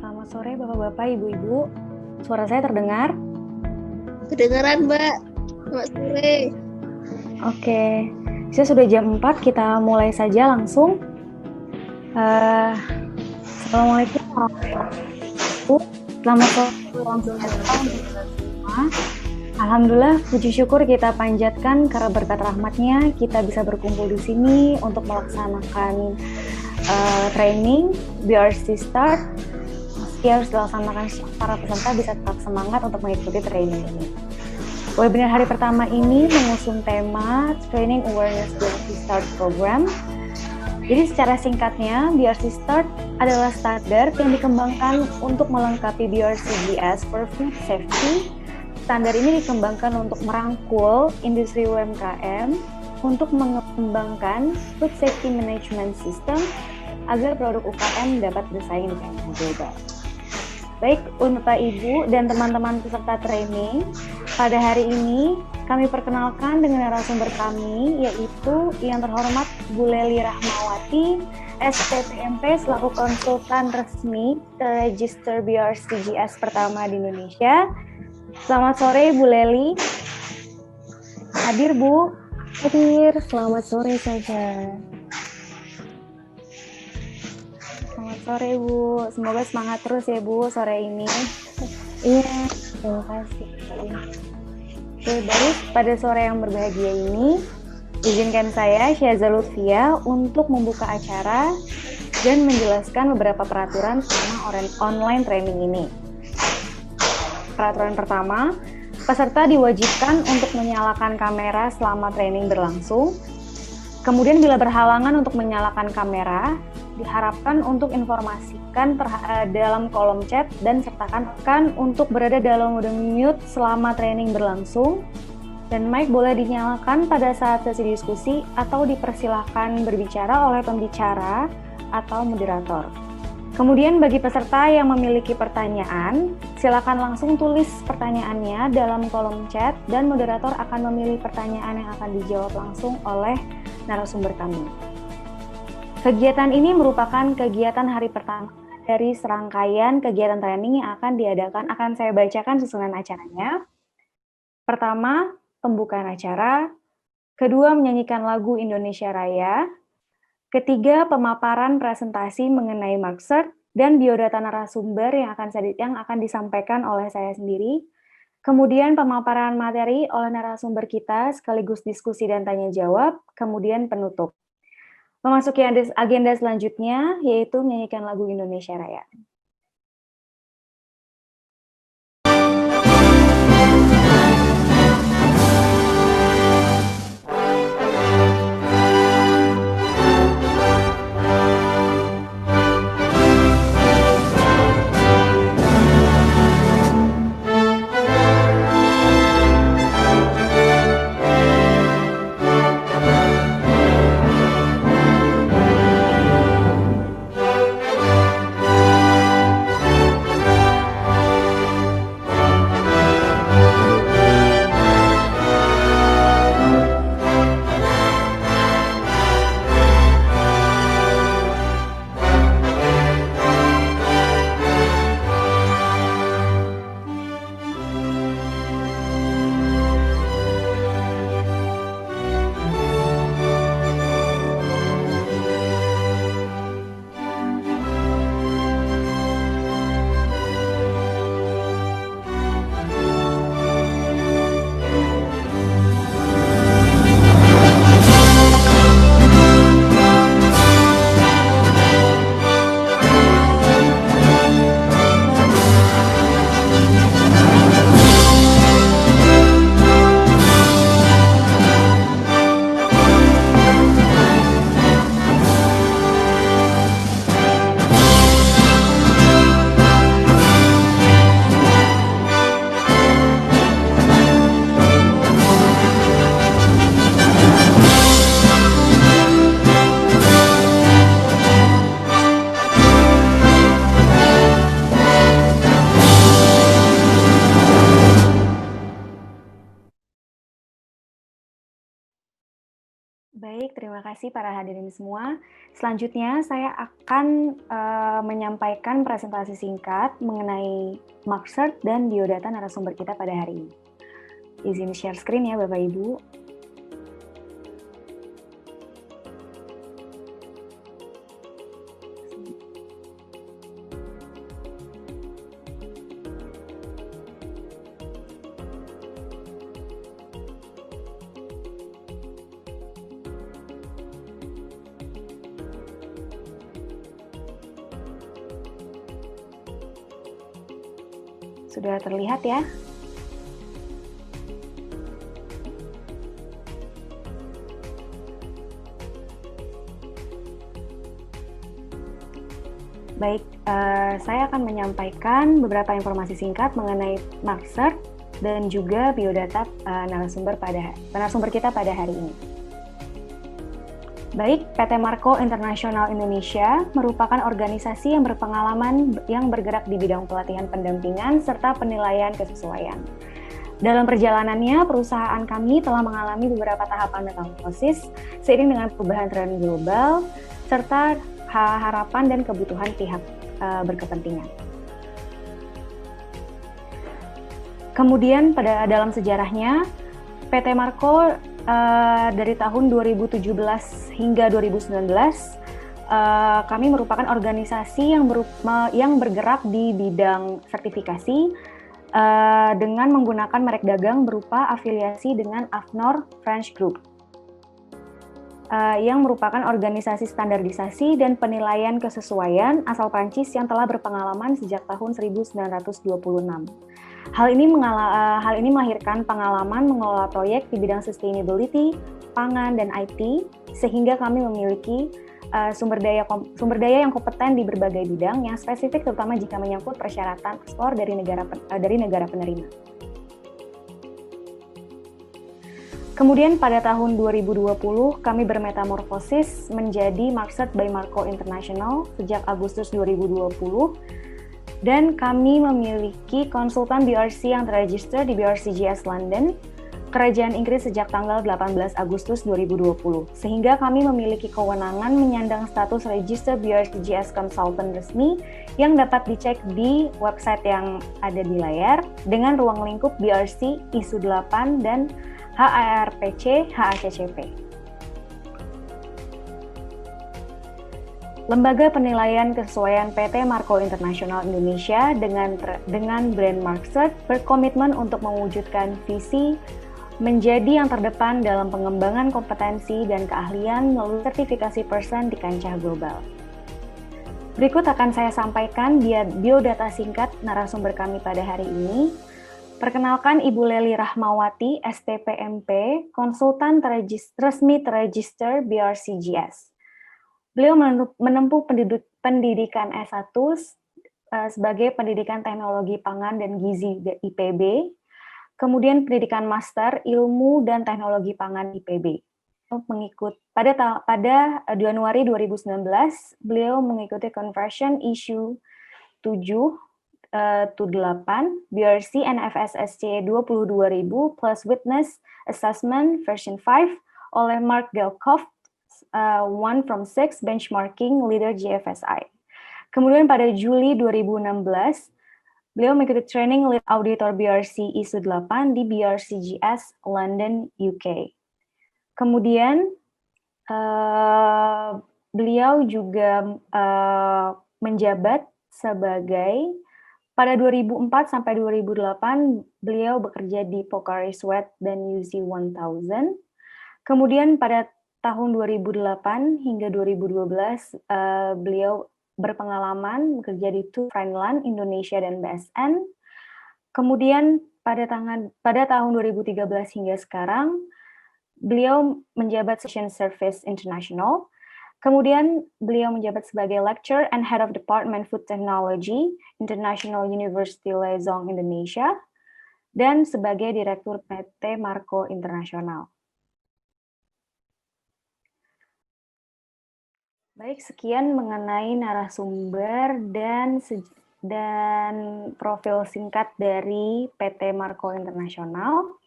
Selamat sore Bapak-Bapak, Ibu-Ibu. Suara saya terdengar? Kedengaran, Mbak. Selamat sore. Oke, saya sudah jam 4, kita mulai saja langsung. Assalamualaikum warahmatullahi wabarakatuh. Selamat sore untuk semua. Alhamdulillah, puji syukur kita panjatkan karena berkat rahmatnya kita bisa berkumpul di sini untuk melaksanakan training BRC Start. Meski harus dilaksanakan, para peserta bisa tetap semangat untuk mengikuti training ini. Webinar hari pertama ini mengusung tema Training Awareness BRC Start Program. Jadi secara singkatnya, BRC Start adalah standar yang dikembangkan untuk melengkapi BRCGS for Food Safety. Standar ini dikembangkan untuk merangkul industri UMKM untuk mengembangkan Food Safety Management System agar produk UKM dapat bersaing di kancah global. Baik, untuk Bapak Ibu dan teman-teman peserta training, pada hari ini kami perkenalkan dengan narasumber kami, yaitu yang terhormat Bu Lely Rahmawati, SPPMP selaku konsultan resmi terregister BRCGS pertama di Indonesia. Selamat sore Bu Lely. Hadir Bu? Hadir, selamat sore saja. Selamat sore Bu, semoga semangat terus ya Bu sore ini. Iya, terima kasih. Oke, baik, pada sore yang berbahagia ini, izinkan saya Syaza Lutfia untuk membuka acara dan menjelaskan beberapa peraturan selama online training ini. Peraturan pertama, peserta diwajibkan untuk menyalakan kamera selama training berlangsung. Kemudian bila berhalangan untuk menyalakan kamera, diharapkan untuk informasikan dalam kolom chat dan sertakan untuk berada dalam mode mute selama training berlangsung. Dan mic boleh dinyalakan pada saat sesi diskusi atau dipersilahkan berbicara oleh pembicara atau moderator. Kemudian bagi peserta yang memiliki pertanyaan, silakan langsung tulis pertanyaannya dalam kolom chat dan moderator akan memilih pertanyaan yang akan dijawab langsung oleh narasumber kami. Kegiatan ini merupakan kegiatan hari pertama dari serangkaian kegiatan training yang akan diadakan. Akan saya bacakan susunan acaranya. Pertama, pembukaan acara. Kedua, menyanyikan lagu Indonesia Raya. Ketiga, pemaparan presentasi mengenai market dan biodata narasumber yang akan disampaikan oleh saya sendiri. Kemudian pemaparan materi oleh narasumber kita sekaligus diskusi dan tanya jawab. Kemudian penutup. Memasuki agenda selanjutnya, yaitu menyanyikan lagu Indonesia Raya. Baik, terima kasih para hadirin semua. Selanjutnya saya akan menyampaikan presentasi singkat mengenai marksert dan biodata narasumber kita pada hari ini. Izin share screen ya Bapak Ibu. Sudah terlihat ya? Baik, saya akan menyampaikan beberapa informasi singkat mengenai marksert dan juga biodata narasumber kita pada hari ini. Baik, PT Marko International Indonesia merupakan organisasi yang berpengalaman yang bergerak di bidang pelatihan pendampingan serta penilaian kesesuaian. Dalam perjalanannya, perusahaan kami telah mengalami beberapa tahapan metamorfosis seiring dengan perubahan tren global serta harapan dan kebutuhan pihak berkepentingan. Kemudian dalam sejarahnya, PT Marko dari tahun 2017 hingga 2019 kami merupakan organisasi yang bergerak di bidang sertifikasi dengan menggunakan merek dagang berupa afiliasi dengan AFNOR French Group yang merupakan organisasi standarisasi dan penilaian kesesuaian asal Prancis yang telah berpengalaman sejak tahun 1926. Hal ini melahirkan pengalaman mengelola proyek di bidang sustainability, pangan, dan IT, sehingga kami memiliki sumber daya yang kompeten di berbagai bidang yang spesifik, terutama jika menyangkut persyaratan ekspor dari negara penerima. Kemudian pada tahun 2020 kami bermetamorfosis menjadi Marksert by Marko International sejak Agustus 2020. Dan kami memiliki konsultan BRC yang terregister di BRCGS London, Kerajaan Inggris sejak tanggal 18 Agustus 2020, sehingga kami memiliki kewenangan menyandang status Register BRCGS Consultant resmi yang dapat dicek di website yang ada di layar dengan ruang lingkup BRC, ISU 8, dan HARPC, HACCP. Lembaga penilaian kesesuaian PT Marko International Indonesia dengan brand Marksert berkomitmen untuk mewujudkan visi menjadi yang terdepan dalam pengembangan kompetensi dan keahlian melalui sertifikasi person di kancah global. Berikut akan saya sampaikan biodata singkat narasumber kami pada hari ini. Perkenalkan Ibu Lely Rahmawati, STPMP, konsultan resmi terregister BRCGS. Beliau menempuh pendidikan S1 sebagai pendidikan teknologi pangan dan gizi IPB, kemudian pendidikan master ilmu dan teknologi pangan IPB. Pada Januari 2019, beliau mengikuti conversion issue 7-8 BRC NFSSC 22.000 plus witness assessment version 5 oleh Mark Delkoff 1 from 6 benchmarking leader GFSI. Kemudian pada Juli 2016, beliau mengikuti training lead auditor BRC ISU 8 di BRCGS London, UK. Kemudian beliau juga menjabat sebagai pada 2004 sampai 2008 beliau bekerja di Pocari Sweat dan UZ 1000. Kemudian pada tahun 2008 hingga 2012 beliau berpengalaman bekerja di TUI Friendland, Indonesia dan BSN. Kemudian pada tahun 2013 hingga sekarang beliau menjabat Station Service International. Kemudian beliau menjabat sebagai Lecturer and Head of Department Food Technology, International University Lezong Indonesia, dan sebagai Direktur PT Marko International. Baik, sekian mengenai narasumber dan profil singkat dari PT Marko International.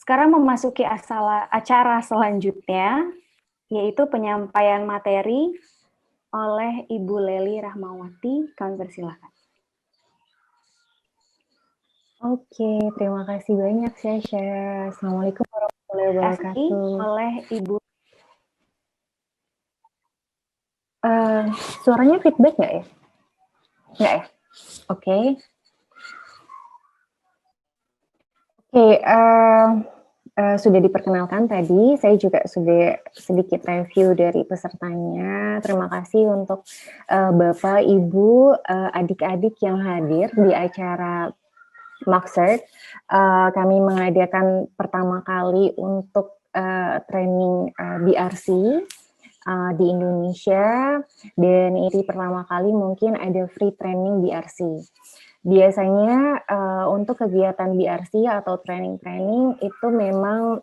Sekarang memasuki acara selanjutnya, yaitu penyampaian materi oleh Ibu Lely Rahmawati. Kami persilahkan. Oke, terima kasih banyak Syasha. Assalamualaikum warahmatullahi wabarakatuh. Oleh Ibu. Suaranya feedback nggak ya? Nggak ya? Oke. Sudah diperkenalkan tadi, saya juga sudah sedikit review dari pesertanya. Terima kasih untuk Bapak, Ibu, adik-adik yang hadir di acara Maxert. Kami mengadakan pertama kali untuk training BRC di Indonesia, dan ini pertama kali mungkin ada free training BRC. Biasanya untuk kegiatan BRC atau training-training itu memang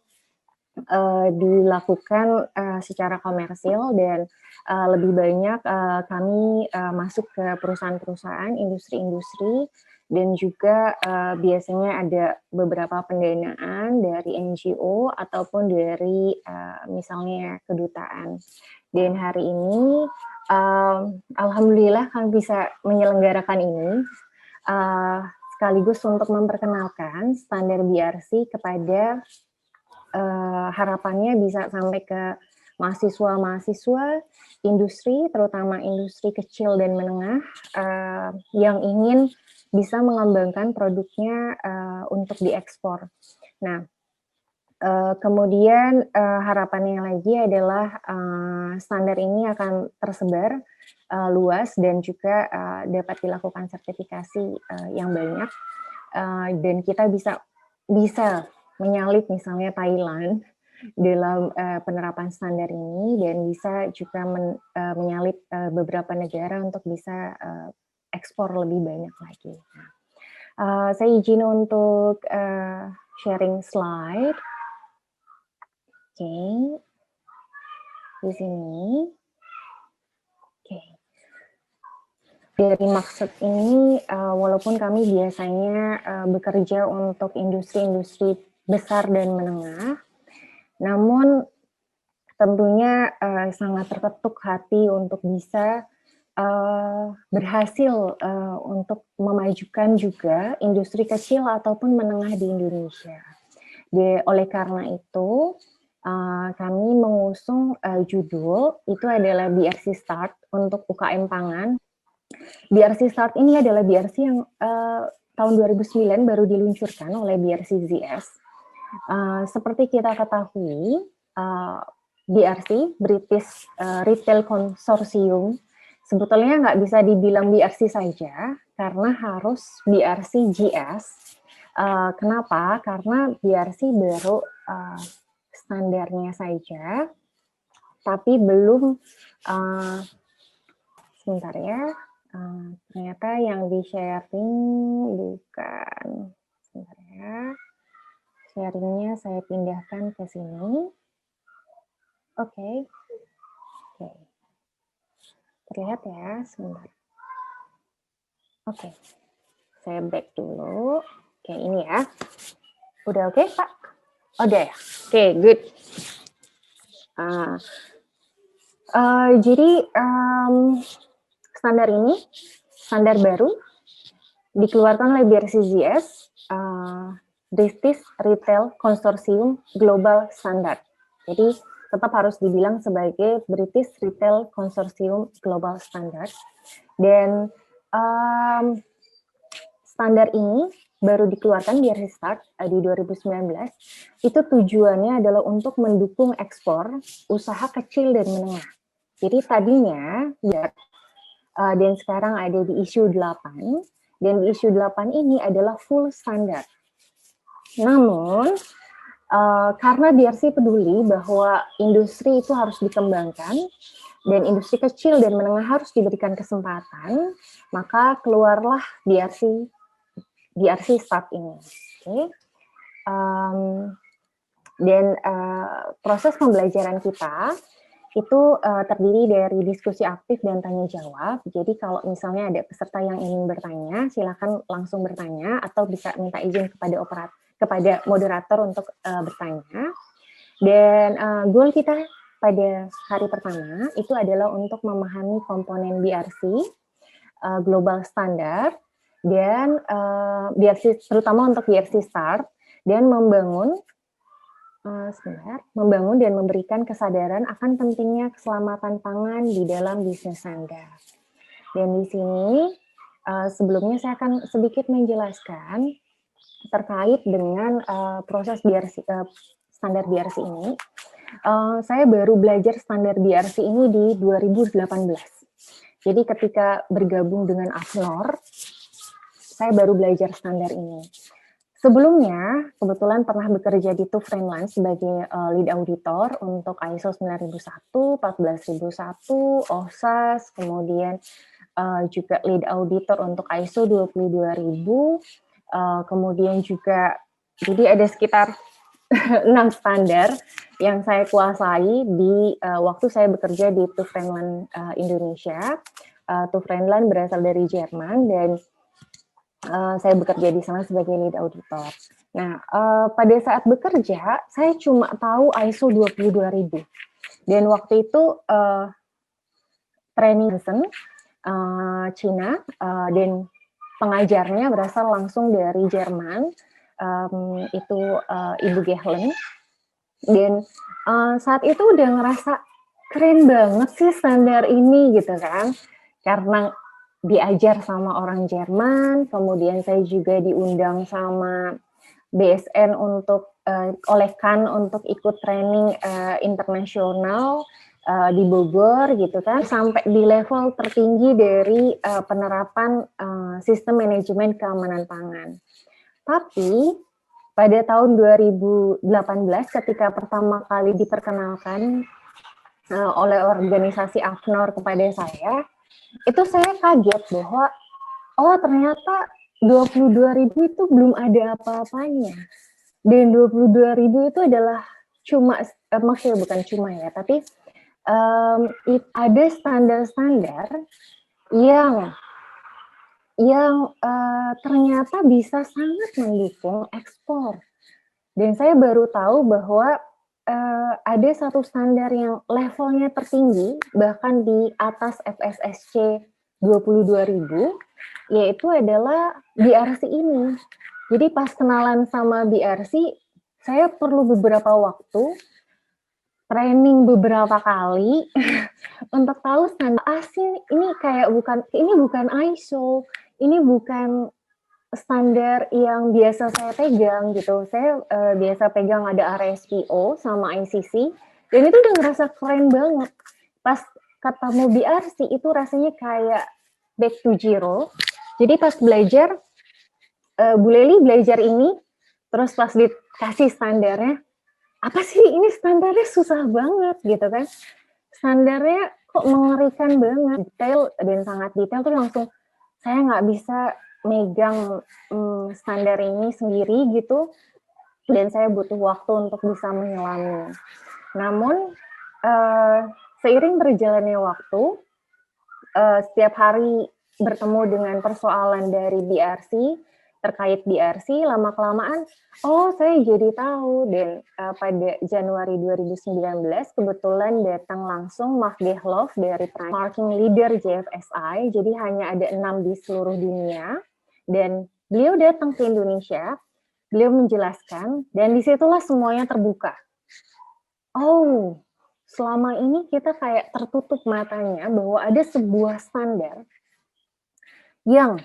dilakukan secara komersil, dan lebih banyak kami masuk ke perusahaan-perusahaan, industri-industri, dan juga biasanya ada beberapa pendanaan dari NGO ataupun dari misalnya kedutaan. Dan hari ini alhamdulillah kami bisa menyelenggarakan ini sekaligus untuk memperkenalkan standar BRC kepada harapannya bisa sampai ke mahasiswa-mahasiswa industri, terutama industri kecil dan menengah yang ingin bisa mengembangkan produknya untuk diekspor. Nah, kemudian harapannya lagi adalah standar ini akan tersebar luas dan juga dapat dilakukan sertifikasi yang banyak, dan kita bisa menyalip misalnya Thailand dalam penerapan standar ini, dan bisa juga menyalip beberapa negara untuk bisa ekspor lebih banyak lagi. Saya izin untuk sharing slide. Oke, di sini. Oke. Dari maksud ini, walaupun kami biasanya bekerja untuk industri-industri besar dan menengah, namun tentunya sangat terketuk hati untuk bisa berhasil untuk memajukan juga industri kecil ataupun menengah di Indonesia. Oleh karena itu, kami mengusung judul, itu adalah BRC Start untuk UKM pangan. BRC Start ini adalah BRC yang tahun 2009 baru diluncurkan oleh BRC ZS. Seperti kita ketahui, BRC, British Retail Consortium, sebetulnya nggak bisa dibilang BRC saja, karena harus BRC GS. Kenapa? Karena BRC baru standarnya saja, tapi belum, sebentar ya, ternyata yang di-sharing bukan, sebentar ya, sharingnya saya pindahkan ke sini. Oke. Terlihat ya, sebentar. Oke, saya back dulu. Oke, ini ya. Udah oke, Pak? Udah ya? Oke, good. Jadi, standar ini, standar baru, dikeluarkan oleh BRCGS, British Retail Consortium Global Standard. Jadi, tetap harus dibilang sebagai British Retail Consortium Global Standard. Dan standar ini baru dikeluarkan BRC Start di 2019. Itu tujuannya adalah untuk mendukung ekspor usaha kecil dan menengah. Jadi tadinya ya, dan sekarang ada di issue 8, dan di issue 8 ini adalah full standar. Namun karena BRC peduli bahwa industri itu harus dikembangkan dan industri kecil dan menengah harus diberikan kesempatan, maka keluarlah BRC Start ini. Okay. Dan proses pembelajaran kita itu terdiri dari diskusi aktif dan tanya jawab. Jadi kalau misalnya ada peserta yang ingin bertanya, silakan langsung bertanya atau bisa minta izin kepada moderator untuk bertanya. Dan goal kita pada hari pertama itu adalah untuk memahami komponen BRC, global standard, dan BRC, terutama untuk BRC Start, dan membangun dan memberikan kesadaran akan pentingnya keselamatan pangan di dalam bisnis Anda. Dan di sini sebelumnya saya akan sedikit menjelaskan terkait dengan proses BRC, standar BRC ini. Saya baru belajar standar BRC ini di 2018. Jadi ketika bergabung dengan AFNOR, saya baru belajar standar ini. Sebelumnya, kebetulan pernah bekerja di TÜV Rheinland sebagai lead auditor untuk ISO 9001, 14001, OHSAS, kemudian juga lead auditor untuk ISO 22000, kemudian juga, jadi ada sekitar 6 standar yang saya kuasai di waktu saya bekerja di TÜV Rheinland Indonesia. TÜV Rheinland berasal dari Jerman dan saya bekerja di sana sebagai lead auditor. Nah, pada saat bekerja, saya cuma tahu ISO 22000. Dan waktu itu training Cina dan pengajarnya berasal langsung dari Jerman, itu Ibu Gehlen. Dan saat itu udah ngerasa keren banget sih standar ini gitu kan, karena diajar sama orang Jerman, kemudian saya juga diundang sama BSN untuk oleh KAN untuk ikut training internasional di Bogor gitu kan, sampai di level tertinggi dari penerapan sistem manajemen keamanan pangan. Tapi pada tahun 2018 ketika pertama kali diperkenalkan oleh organisasi AFNOR kepada saya, itu saya kaget bahwa oh ternyata 22.000 itu belum ada apa-apanya. Dan 22.000 itu adalah cuma, maksudnya bukan cuma ya, tapi ada standar-standar yang ternyata bisa sangat mendukung ekspor. Dan saya baru tahu bahwa ada satu standar yang levelnya tertinggi, bahkan di atas FSSC 22.000, yaitu adalah BRC ini. Jadi pas kenalan sama BRC, saya perlu beberapa waktu, training beberapa kali, untuk tahu standar asli ini kayak ini bukan ISO, ini bukan standar yang biasa saya pegang gitu. Saya biasa pegang ada RSPO sama ICC, dan itu udah ngerasa keren banget. Pas ketemu BRC itu rasanya kayak back to zero. Jadi pas belajar, Bu Leli belajar ini, terus pas dikasih standarnya, apa sih ini standarnya susah banget gitu kan. Standarnya kok mengerikan banget, detail dan sangat detail tuh langsung saya nggak bisa megang standar ini sendiri gitu, dan saya butuh waktu untuk bisa menyelami. Namun seiring berjalannya waktu, setiap hari bertemu dengan persoalan dari BRC, terkait BRC, lama-kelamaan, oh saya jadi tahu. Dan pada Januari 2019, kebetulan datang langsung Mark Gehlov dari Marketing Leader JFSI, jadi hanya ada 6 di seluruh dunia, dan beliau datang ke Indonesia, beliau menjelaskan, dan disitulah semuanya terbuka. Oh, selama ini kita kayak tertutup matanya bahwa ada sebuah standar yang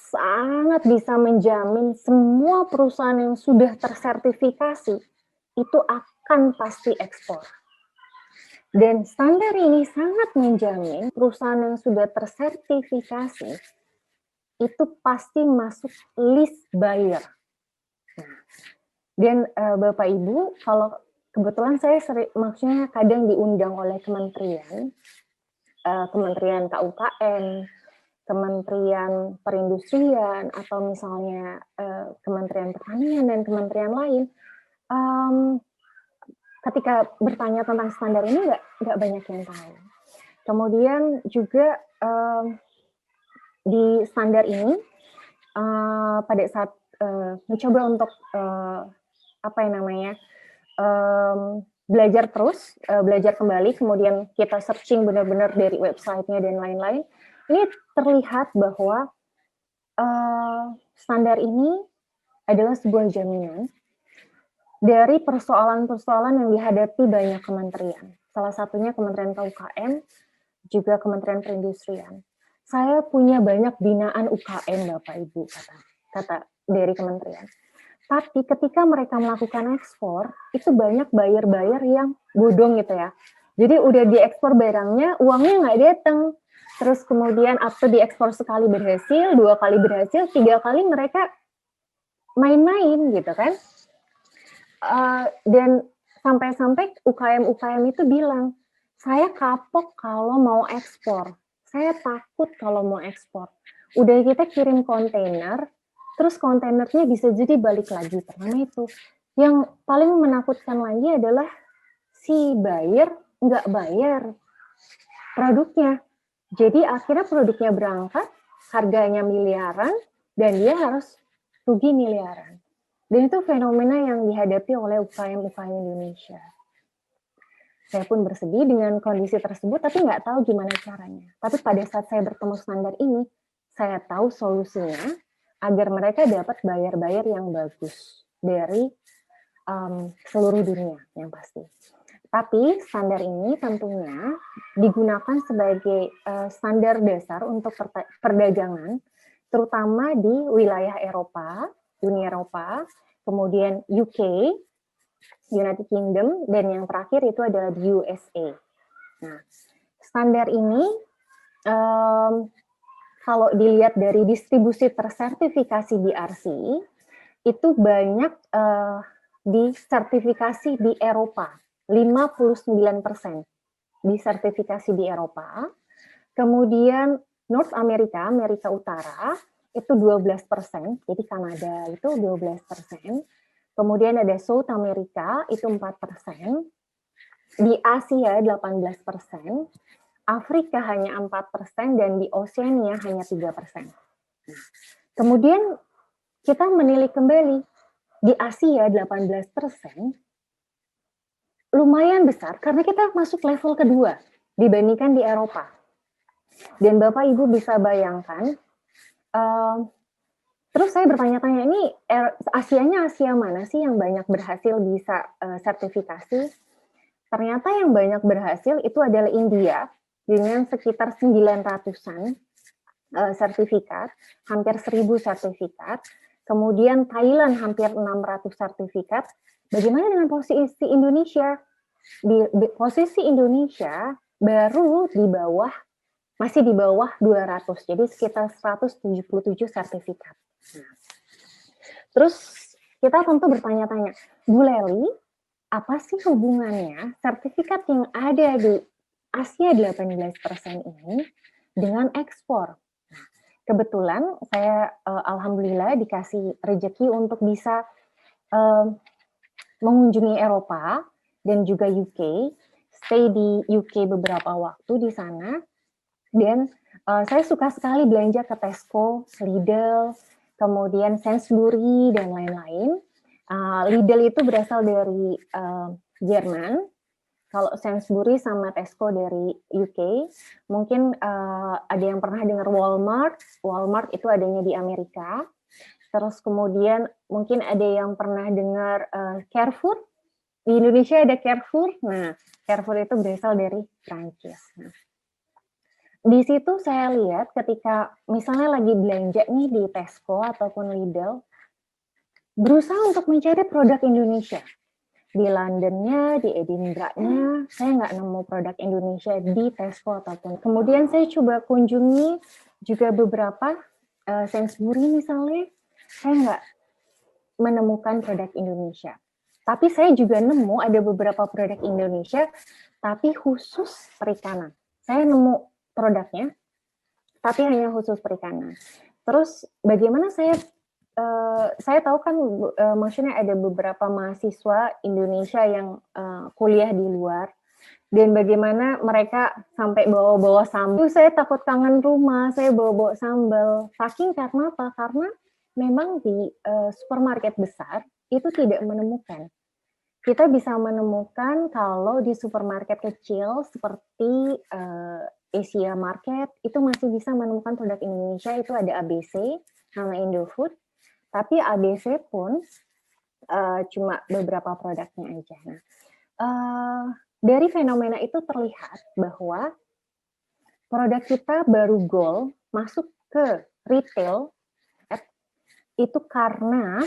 sangat bisa menjamin semua perusahaan yang sudah tersertifikasi itu akan pasti ekspor. Dan standar ini sangat menjamin perusahaan yang sudah tersertifikasi itu pasti masuk list buyer. Dan Bapak Ibu, kalau kebetulan saya maksudnya kadang diundang oleh kementerian, Kementerian KUKM, Kementerian Perindustrian, atau misalnya Kementerian Pertanian dan kementerian lain, ketika bertanya tentang standar ini nggak banyak yang tahu. Kemudian juga di standar ini, pada saat mencoba untuk belajar terus, belajar kembali, kemudian kita searching benar-benar dari websitenya dan lain-lain. Ini terlihat bahwa standar ini adalah sebuah jaminan dari persoalan-persoalan yang dihadapi banyak kementerian. Salah satunya Kementerian KUKM, juga Kementerian Perindustrian. Saya punya banyak binaan UKM, Bapak Ibu, kata dari kementerian. Tapi ketika mereka melakukan ekspor, itu banyak buyer-buyer yang bodong gitu ya. Jadi udah diekspor barangnya, uangnya nggak datang. Terus kemudian atau diekspor sekali berhasil, 2 kali berhasil, 3 kali mereka main-main gitu kan. Dan sampai-sampai UKM-UKM itu bilang, saya kapok kalau mau ekspor. Saya takut kalau mau ekspor. Udah kita kirim kontainer, terus kontainernya bisa jadi balik lagi. Pertama itu. Yang paling menakutkan lagi adalah si buyer nggak bayar produknya. Jadi akhirnya produknya berangkat, harganya miliaran, dan dia harus rugi miliaran. Dan itu fenomena yang dihadapi oleh UKM-UKM Indonesia. Saya pun bersedih dengan kondisi tersebut, tapi nggak tahu gimana caranya. Tapi pada saat saya bertemu standar ini, saya tahu solusinya agar mereka dapat buyer-buyer yang bagus dari seluruh dunia yang pasti. Tapi standar ini tentunya digunakan sebagai standar dasar untuk perdagangan, terutama di wilayah Eropa, Uni Eropa, kemudian UK, United Kingdom, dan yang terakhir itu adalah di USA. Nah, standar ini kalau dilihat dari distribusi tersertifikasi BRC, itu banyak disertifikasi di Eropa, 59% disertifikasi di Eropa. Kemudian North America, Amerika Utara, itu 12%, jadi Kanada itu 12%. Kemudian ada South America, itu 4%. Di Asia 18%. Afrika hanya 4%, dan di Oceania hanya 3%. Nah, kemudian kita menilik kembali, di Asia 18%, lumayan besar, karena kita masuk level kedua dibandingkan di Eropa. Dan Bapak Ibu bisa bayangkan, terus saya bertanya-tanya, ini Asianya Asia mana sih yang banyak berhasil bisa sertifikasi? Ternyata yang banyak berhasil itu adalah India dengan sekitar 900-an sertifikat, hampir 1.000 sertifikat. Kemudian Thailand hampir 600 sertifikat. Bagaimana dengan posisi Indonesia? Di posisi Indonesia baru masih di bawah 200, jadi sekitar 177 sertifikat. Nah, terus kita tentu bertanya-tanya, Bu Lely, apa sih hubungannya sertifikat yang ada di Asia 18% ini dengan ekspor? Nah, kebetulan saya alhamdulillah dikasih rezeki untuk bisa mengunjungi Eropa dan juga UK, stay di UK beberapa waktu di sana, dan saya suka sekali belanja ke Tesco, Lidl, kemudian Sainsbury, dan lain-lain. Lidl itu berasal dari Jerman, kalau Sainsbury sama Tesco dari UK. Mungkin ada yang pernah dengar Walmart. Walmart itu adanya di Amerika. Terus kemudian mungkin ada yang pernah dengar Carrefour. Di Indonesia ada Carrefour. Nah, Carrefour itu berasal dari Prancis. Nah, di situ saya lihat ketika misalnya lagi belanja nih di Tesco ataupun Lidl, berusaha untuk mencari produk Indonesia. Di Londonnya, di Edinburgh-nya, saya nggak nemu produk Indonesia di Tesco ataupun. Kemudian saya coba kunjungi juga beberapa Sainsbury misalnya, saya nggak menemukan produk Indonesia. Tapi saya juga nemu ada beberapa produk Indonesia, tapi khusus perikanan. Saya nemu produknya, tapi hanya khusus perikanan. Terus bagaimana saya tahu kan maksudnya ada beberapa mahasiswa Indonesia yang kuliah di luar, dan bagaimana mereka sampai bawa-bawa sambal. Saya takut kangen rumah, saya bawa-bawa sambal. Saking karena apa? Karena memang di supermarket besar itu tidak menemukan. Kita bisa menemukan kalau di supermarket kecil seperti Asia Market itu masih bisa menemukan produk Indonesia, itu ada ABC sama Indofood, tapi ABC pun cuma beberapa produknya aja. Nah, dari fenomena itu terlihat bahwa produk kita baru goal masuk ke retail itu karena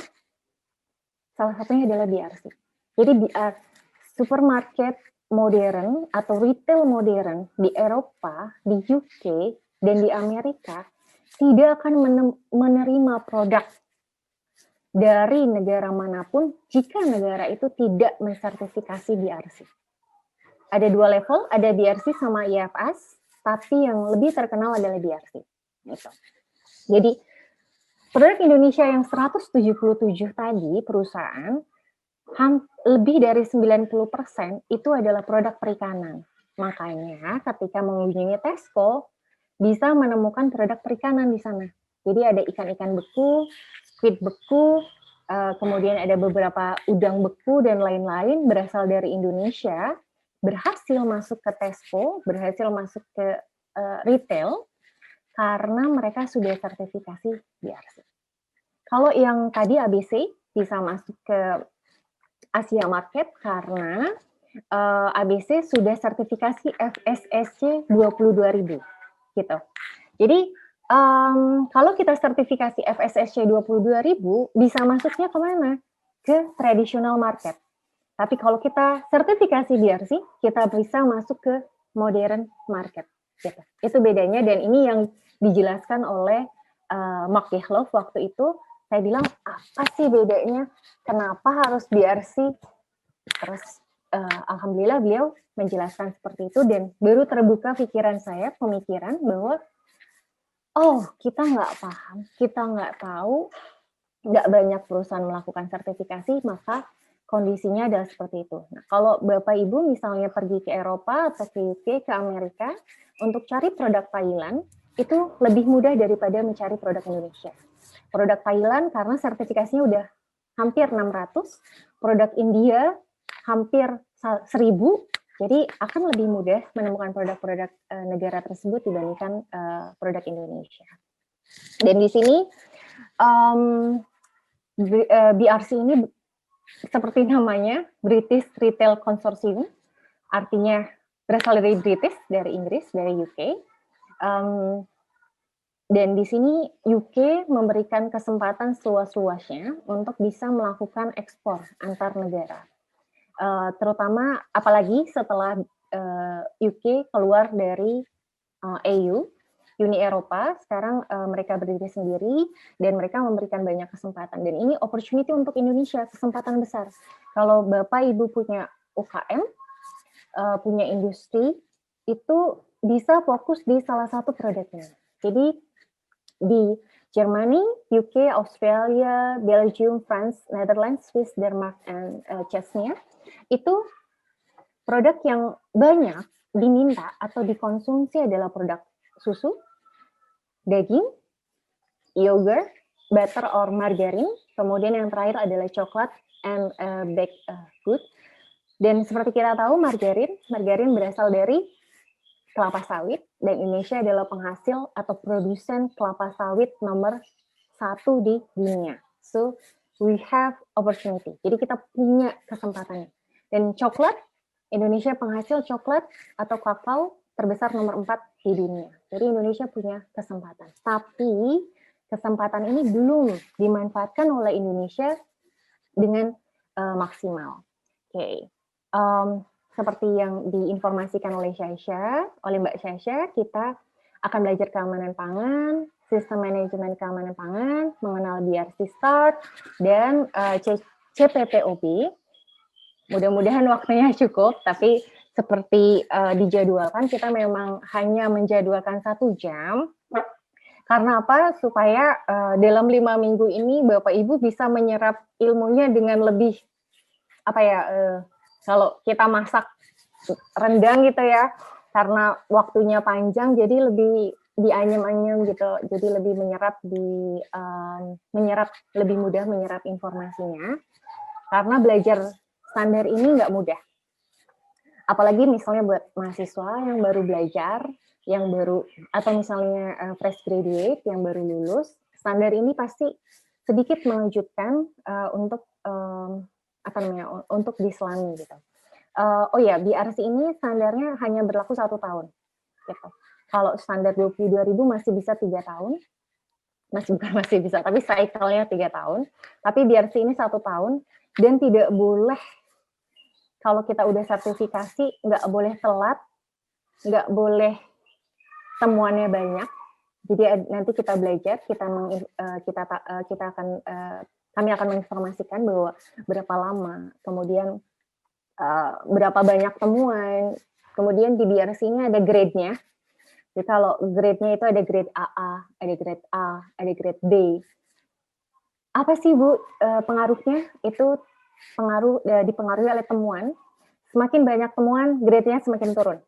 salah satunya adalah BRC. Jadi supermarket modern atau retail modern di Eropa, di UK, dan di Amerika tidak akan menerima produk dari negara manapun jika negara itu tidak mensertifikasi BRC. Ada dua level, ada BRC sama IFS, tapi yang lebih terkenal adalah BRC. Gitu. Jadi produk Indonesia yang 177 tadi perusahaan, lebih dari 90% itu adalah produk perikanan. Makanya ketika mengunjungi Tesco, bisa menemukan produk perikanan di sana. Jadi ada ikan-ikan beku, squid beku, kemudian ada beberapa udang beku dan lain-lain berasal dari Indonesia, berhasil masuk ke Tesco, berhasil masuk ke retail, karena mereka sudah sertifikasi BRC. Kalau yang tadi ABC bisa masuk ke Asia Market karena ABC sudah sertifikasi FSSC 22.000 gitu. Jadi kalau kita sertifikasi FSSC 22.000 bisa masuknya kemana? Ke traditional market. Tapi kalau kita sertifikasi BRC, kita bisa masuk ke modern market. Gitu. Itu bedanya, dan ini yang dijelaskan oleh Mark Gehlov waktu itu. Saya bilang, apa sih bedanya? Kenapa harus BRC? Terus alhamdulillah beliau menjelaskan seperti itu, dan baru terbuka pikiran saya, pemikiran bahwa oh, kita nggak paham, kita nggak tahu, nggak banyak perusahaan melakukan sertifikasi, maka kondisinya adalah seperti itu. Nah, kalau Bapak Ibu misalnya pergi ke Eropa atau ke UK, ke Amerika, untuk cari produk Thailand, itu lebih mudah daripada mencari produk Indonesia. Produk Thailand karena sertifikasinya udah hampir 600, produk India hampir 1.000, jadi akan lebih mudah menemukan produk-produk negara tersebut dibandingkan produk Indonesia. Dan di sini BRC ini seperti namanya, British Retail Consortium, artinya berasal dari British, dari Inggris, dari UK. Dan di sini UK memberikan kesempatan seluas-luasnya untuk bisa melakukan ekspor antar negara. Terutama apalagi setelah UK keluar dari EU, Uni Eropa, sekarang mereka berdiri sendiri dan mereka memberikan banyak kesempatan. Dan ini opportunity untuk Indonesia, kesempatan besar. Kalau Bapak Ibu punya UKM, punya industri, itu bisa fokus di salah satu produknya. Jadi di Germany, UK, Australia, Belgium, France, Netherlands, Swiss, Denmark, and Chechnya, itu produk yang banyak diminta atau dikonsumsi adalah produk susu, daging, yogurt, butter or margarine, kemudian yang terakhir adalah coklat and baked good. Dan seperti kita tahu, margarin berasal dari kelapa sawit, dan Indonesia adalah penghasil atau produsen kelapa sawit nomor 1 di dunia. So, we have opportunity. Jadi kita punya kesempatannya. Dan coklat, Indonesia penghasil coklat atau kakao terbesar nomor 4 di dunia. Jadi Indonesia punya kesempatan. Tapi kesempatan ini belum dimanfaatkan oleh Indonesia dengan maksimal. Oke. Seperti yang diinformasikan oleh Mbak Syasha, kita akan belajar keamanan pangan, sistem manajemen keamanan pangan, mengenal BRC Start, dan CPPOB. Mudah-mudahan waktunya cukup, tapi seperti dijadwalkan, kita memang hanya menjadwalkan 1 jam. Karena apa? Supaya dalam 5 minggu ini Bapak Ibu bisa menyerap ilmunya dengan lebih, kalau kita masak rendang gitu ya, karena waktunya panjang, jadi lebih dianyam-anyam gitu, jadi lebih menyerap lebih mudah menyerap informasinya. Karena belajar standar ini nggak mudah. Apalagi misalnya buat mahasiswa yang baru belajar, yang baru atau misalnya fresh graduate yang baru lulus, standar ini pasti sedikit mengejutkan untuk untuk diselami gitu. Oh ya, BRC ini standarnya hanya berlaku 1 tahun. Gitu. Kalau standar 22.000 masih bisa 3 tahun, masih bisa, tapi cycle-nya 3 tahun. Tapi BRC ini 1 tahun dan tidak boleh, kalau kita udah sertifikasi, nggak boleh telat, nggak boleh temuannya banyak. Jadi nanti kita belajar, kami akan menginformasikan bahwa berapa lama, kemudian berapa banyak temuan, kemudian di BRC ini ada grade-nya. Jadi kalau grade-nya itu ada grade AA, ada grade A, ada grade B. Apa sih Bu pengaruhnya? Itu dipengaruhi oleh temuan. Semakin banyak temuan, grade-nya semakin turun.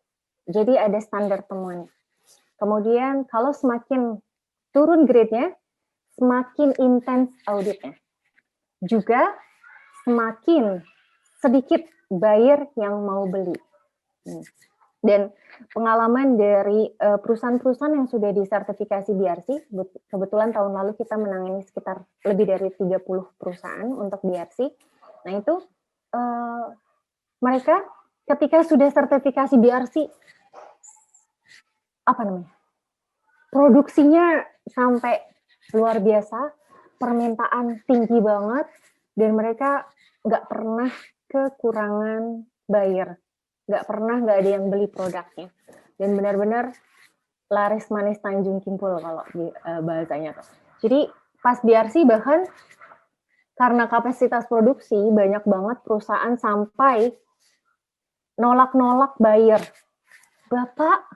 Jadi ada standar temuan. Kemudian kalau semakin turun grade-nya, semakin intens auditnya. Juga semakin sedikit buyer yang mau beli. Dan pengalaman dari perusahaan-perusahaan yang sudah disertifikasi BRC, kebetulan tahun lalu kita menangani sekitar lebih dari 30 perusahaan untuk BRC. Nah itu mereka ketika sudah sertifikasi BRC, produksinya sampai luar biasa, permintaan tinggi banget, dan mereka nggak pernah kekurangan buyer. Nggak ada yang beli produknya, dan benar-benar laris manis Tanjung Kimpul kalau bahasanya tuh. Jadi pas BRC bahkan karena kapasitas produksi banyak banget perusahaan sampai nolak buyer. Bapak,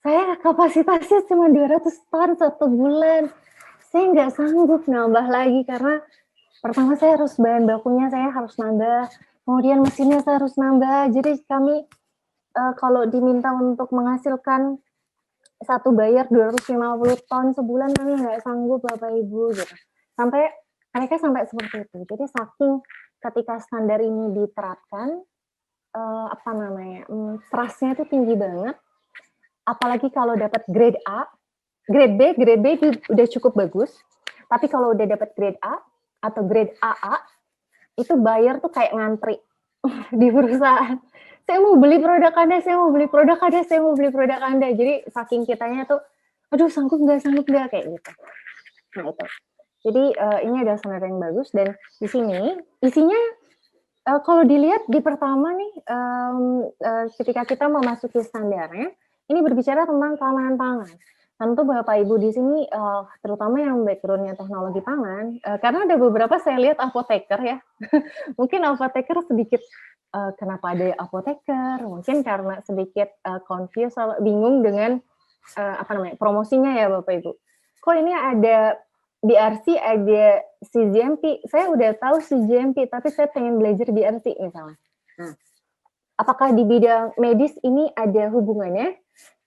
saya kapasitasnya cuma 200 ton 1 bulan, saya nggak sanggup nambah lagi karena pertama saya harus bahan bakunya saya harus nambah. Kemudian mesinnya saya harus nambah, jadi kami kalau diminta untuk menghasilkan 1 buyer 250 ton sebulan, kami nggak sanggup Bapak Ibu gitu. Mereka sampai seperti itu. Jadi saking ketika standar ini diterapkan, trust-nya itu tinggi banget. Apalagi kalau dapat grade A, grade B itu udah cukup bagus. Tapi kalau udah dapat grade A atau grade AA, itu buyer tuh kayak ngantri di perusahaan. Saya mau beli produk Anda, saya mau beli produk Anda, saya mau beli produk Anda. Jadi saking kitanya tuh, aduh sanggup nggak kayak gitu. Nah itu. Jadi ini adalah standar yang bagus, dan di sini isinya kalau dilihat di pertama nih, ketika kita memasuki standarnya, ini berbicara tentang keamanan pangan. Tentu Bapak Ibu di sini, terutama yang background-nya teknologi pangan, karena ada beberapa saya lihat apoteker ya, mungkin apoteker sedikit, kenapa ada apoteker, mungkin karena sedikit confused, bingung dengan promosinya ya Bapak Ibu. Kok ini ada BRC, ada CGMP, saya udah tahu CGMP, tapi saya pengen belajar BRC misalnya. Nah, apakah di bidang medis ini ada hubungannya?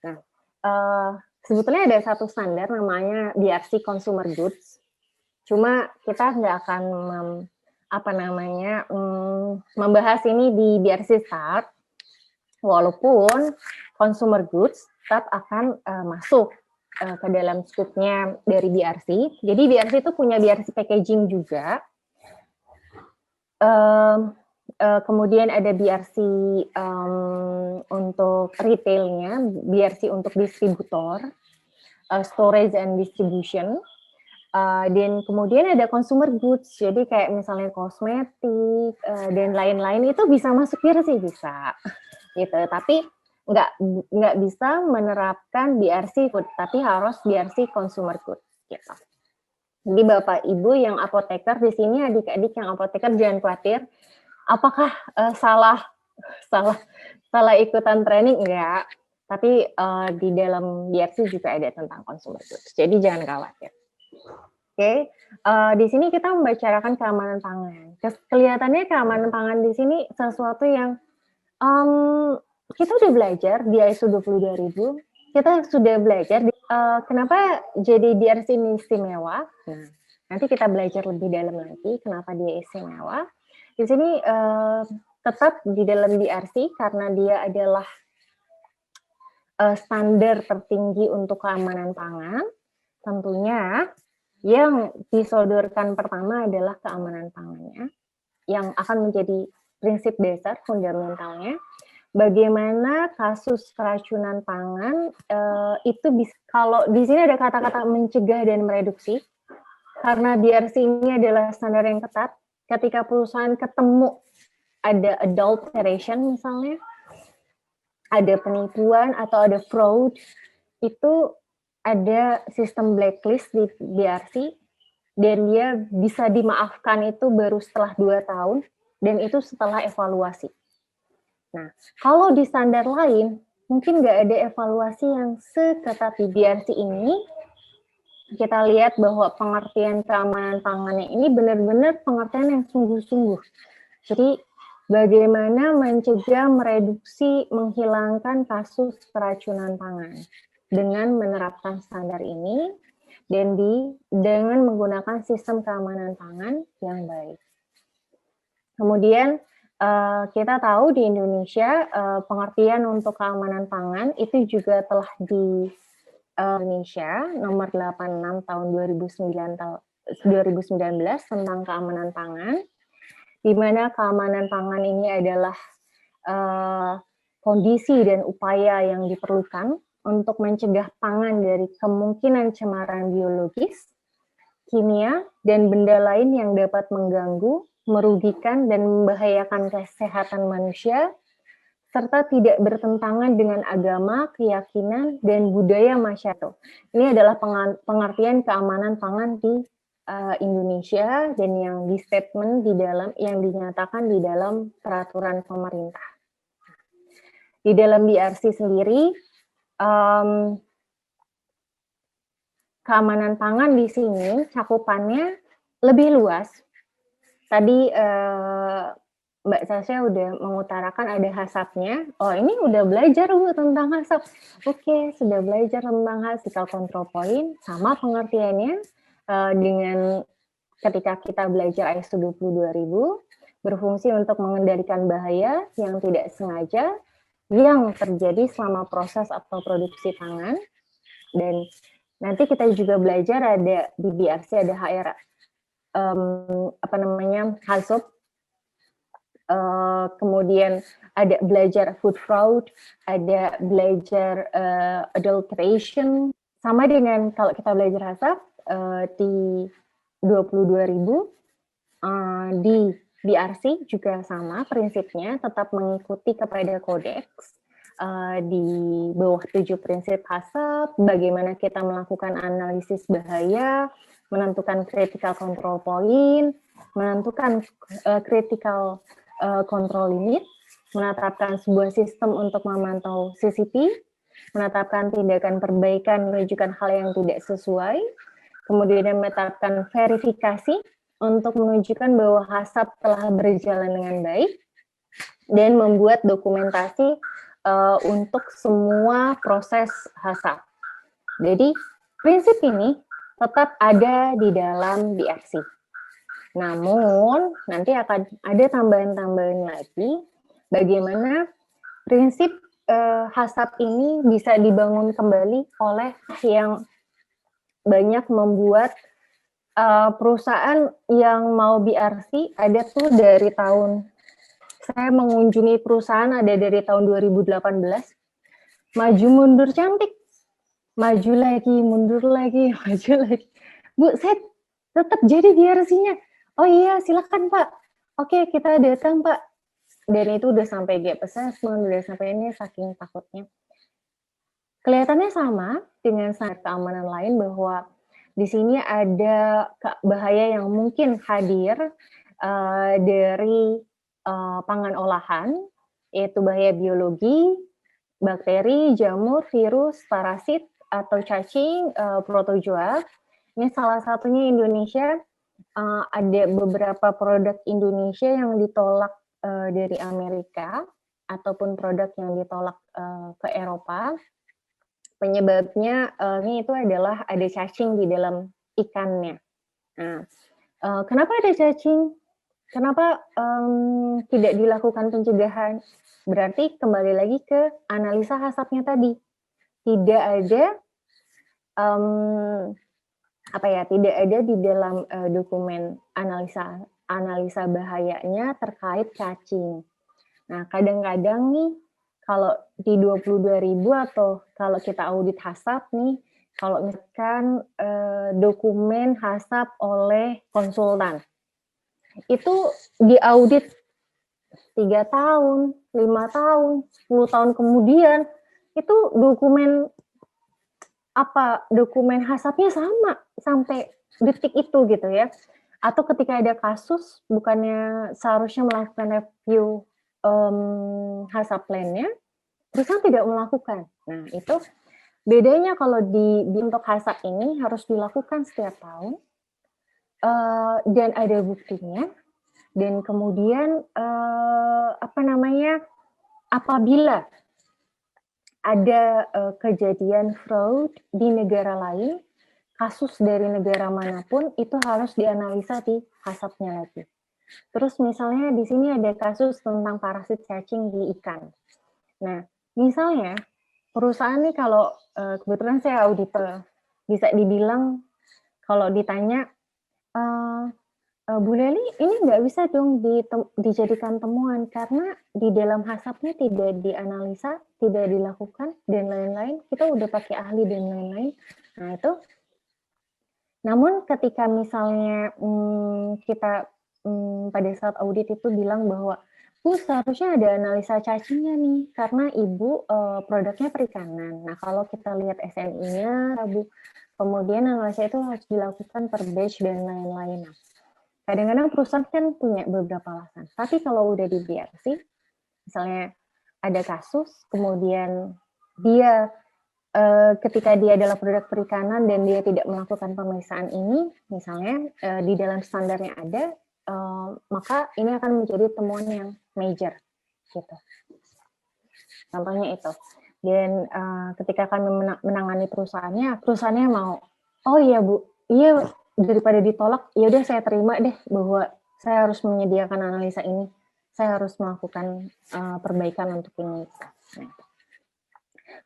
Nah, sebetulnya ada satu standar namanya BRC Consumer Goods. Cuma kita nggak akan membahas ini di BRC Start, walaupun Consumer Goods tetap akan masuk ke dalam scope-nya dari BRC. Jadi BRC itu punya BRC Packaging juga. Kemudian ada BRC untuk retailnya, BRC untuk distributor, storage and distribution, dan kemudian ada consumer goods, jadi kayak misalnya kosmetik dan lain-lain itu bisa masuk BRC, bisa, gitu. Tapi nggak bisa menerapkan BRC food, tapi harus BRC consumer goods, gitu. Jadi Bapak Ibu yang apoteker di sini, adik-adik yang apoteker jangan khawatir. Apakah salah ikutan training? Enggak, tapi di dalam BRC juga ada tentang consumer goods, jadi jangan khawatir. Oke, di sini kita membicarakan keamanan pangan. Kelihatannya keamanan pangan di sini sesuatu yang kita udah belajar di ISO 22000, kita sudah belajar di kenapa jadi DRC ini istimewa? Nah, nanti kita belajar lebih dalam lagi kenapa dia istimewa. Di sini tetap di dalam DRC karena dia adalah standar tertinggi untuk keamanan pangan. Tentunya yang disodorkan pertama adalah keamanan pangannya, yang akan menjadi prinsip dasar fundamentalnya. Bagaimana kasus keracunan pangan itu bisa, kalau di sini ada kata-kata mencegah dan mereduksi, karena DRC ini adalah standar yang ketat. Ketika perusahaan ketemu ada adulteration misalnya, ada penipuan atau ada fraud, itu ada sistem blacklist di DRC dan dia bisa dimaafkan itu baru setelah 2 tahun dan itu setelah evaluasi. Nah, kalau di standar lain, mungkin nggak ada evaluasi yang seketat di DRC ini. Kita lihat bahwa pengertian keamanan pangannya ini benar-benar pengertian yang sungguh-sungguh. Jadi, bagaimana mencegah, mereduksi, menghilangkan kasus keracunan pangan dengan menerapkan standar ini dan dengan menggunakan sistem keamanan pangan yang baik. Kemudian, kita tahu di Indonesia pengertian untuk keamanan pangan itu juga telah di Indonesia nomor 86 tahun 2019 tentang keamanan pangan, di mana keamanan pangan ini adalah kondisi dan upaya yang diperlukan untuk mencegah pangan dari kemungkinan cemaran biologis, kimia, dan benda lain yang dapat mengganggu, merugikan, dan membahayakan kesehatan manusia, serta tidak bertentangan dengan agama, keyakinan, dan budaya masyarakat. Ini adalah pengertian keamanan pangan di Indonesia dan yang di statement di dalam, yang dinyatakan di dalam peraturan pemerintah. Di dalam DRC sendiri, keamanan pangan di sini cakupannya lebih luas. Tadi Mbak Sasha udah mengutarakan ada HACCP-nya. Oh, ini udah belajar Bu tentang HACCP. Oke, sudah belajar tentang Critical Control Point, sama pengertiannya dengan ketika kita belajar ISO 22000, berfungsi untuk mengendalikan bahaya yang tidak sengaja yang terjadi selama proses atau produksi pangan. Dan nanti kita juga belajar ada di BRC ada HR HACCP, kemudian ada belajar food fraud, ada belajar adulteration, sama dengan kalau kita belajar HACCP di 22.000 di BRC juga sama prinsipnya, tetap mengikuti kepada kodeks di bawah 7 prinsip HACCP, bagaimana kita melakukan analisis bahaya, menentukan critical control point, menentukan critical control limit, menetapkan sebuah sistem untuk memantau CCP, menetapkan tindakan perbaikan menunjukkan hal yang tidak sesuai, kemudian menetapkan verifikasi untuk menunjukkan bahwa HACCP telah berjalan dengan baik, dan membuat dokumentasi untuk semua proses HACCP. Jadi, prinsip ini tetap ada di dalam DRC. Namun, nanti akan ada tambahan-tambahan lagi bagaimana prinsip HACCP ini bisa dibangun kembali oleh yang banyak membuat perusahaan yang mau BRC. Ada tuh dari tahun, saya mengunjungi perusahaan ada dari tahun 2018, maju mundur cantik, maju lagi, mundur lagi, maju lagi. Bu, saya tetap jadi DRC-nya. Oh iya, silakan Pak. Oke, kita datang Pak. Dan itu udah sampai gap assessment, udah sampai ini saking takutnya. Kelihatannya sama dengan standar keamanan lain bahwa di sini ada bahaya yang mungkin hadir dari pangan olahan, yaitu bahaya biologi, bakteri, jamur, virus, parasit, atau cacing, protozoa. Ini salah satunya Indonesia. Ada beberapa produk Indonesia yang ditolak dari Amerika ataupun produk yang ditolak ke Eropa Penyebabnya ini itu adalah ada cacing di dalam ikannya. Nah, kenapa ada cacing? Kenapa tidak dilakukan pencegahan? Berarti kembali lagi ke analisa hasapnya tadi. Tidak ada tidak ada di dalam dokumen analisa bahayanya terkait cacing. Nah, kadang-kadang nih kalau di 22.000 atau kalau kita audit hasap nih, kalau misalkan dokumen hasap oleh konsultan, itu diaudit 3 tahun, 5 tahun, 10 tahun kemudian, itu dokumen hasapnya sama sampai detik itu gitu ya. Atau ketika ada kasus, bukannya seharusnya melakukan review hasap plan-nya, perusahaan tidak melakukan. Nah, itu bedanya kalau di untuk hasap ini harus dilakukan setiap tahun, dan ada buktinya, dan kemudian apabila ada kejadian fraud di negara lain, kasus dari negara manapun itu harus dianalisa di hasapnya lagi. Terus misalnya di sini ada kasus tentang parasit cacing di ikan. Nah, misalnya perusahaan nih kalau kebetulan saya auditor, bisa dibilang kalau ditanya, Bu Leli, ini nggak bisa dong dijadikan temuan karena di dalam hasapnya tidak dianalisa, tidak dilakukan, dan lain-lain. Kita udah pakai ahli dan lain-lain. Nah itu. Namun ketika misalnya kita pada saat audit itu bilang bahwa, Bu, seharusnya ada analisa cacingnya nih, karena Ibu produknya perikanan. Nah kalau kita lihat SNI-nya, Bu, kemudian analisa itu harus dilakukan per batch dan lain-lain. Kadang-kadang perusahaan kan punya beberapa alasan. Tapi kalau udah di BRC, misalnya ada kasus, kemudian dia ketika dia adalah produk perikanan dan dia tidak melakukan pemeriksaan ini, misalnya di dalam standarnya ada, maka ini akan menjadi temuan yang major, gitu. Contohnya itu. Dan ketika kami menangani perusahaannya mau, oh iya Bu, iya daripada ditolak, ya udah saya terima deh bahwa saya harus menyediakan analisa ini, saya harus melakukan perbaikan untuk ini. Nah,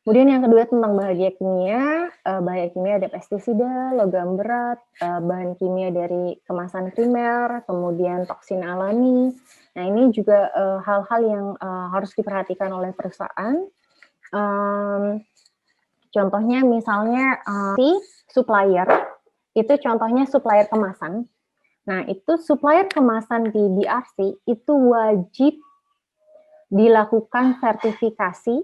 kemudian yang kedua tentang bahaya kimia. Bahaya kimia ada pestisida, logam berat, bahan kimia dari kemasan primer, kemudian toksin alami. Nah ini juga hal-hal yang harus diperhatikan oleh perusahaan. Contohnya misalnya si supplier, itu contohnya supplier kemasan. Nah, itu supplier kemasan di BRC itu wajib dilakukan sertifikasi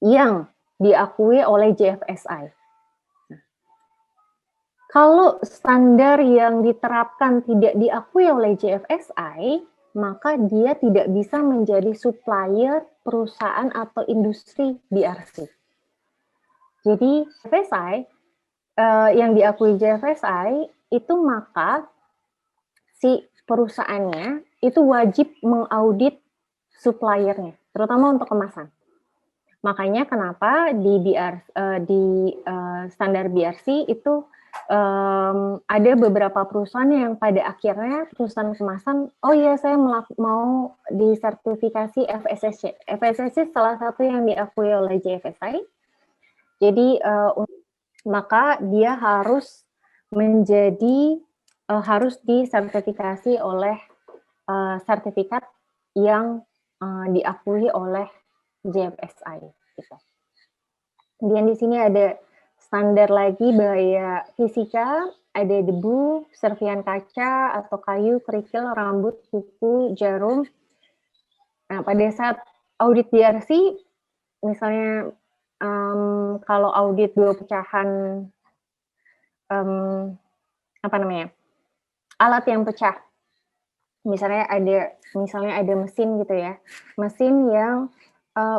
yang diakui oleh JFSI. Nah, kalau standar yang diterapkan tidak diakui oleh JFSI, maka dia tidak bisa menjadi supplier perusahaan atau industri BRC. Jadi, JFSI yang diakui JFSI itu maka si perusahaannya itu wajib mengaudit suppliernya, terutama untuk kemasan. Makanya kenapa di standar BRC itu ada beberapa perusahaan yang pada akhirnya perusahaan kemasan, oh iya saya mau disertifikasi FSSC. FSSC salah satu yang diakui oleh JFSI. Jadi maka dia harus harus disertifikasi oleh sertifikat yang diakui oleh JFSI. Gitu. Kemudian di sini ada standar lagi bahaya fisika, ada debu, serpihan kaca atau kayu, kerikil, rambut, kuku, jarum. Nah pada saat audit BRC, misalnya kalau audit 2 pecahan alat yang pecah, misalnya ada mesin gitu ya, mesin yang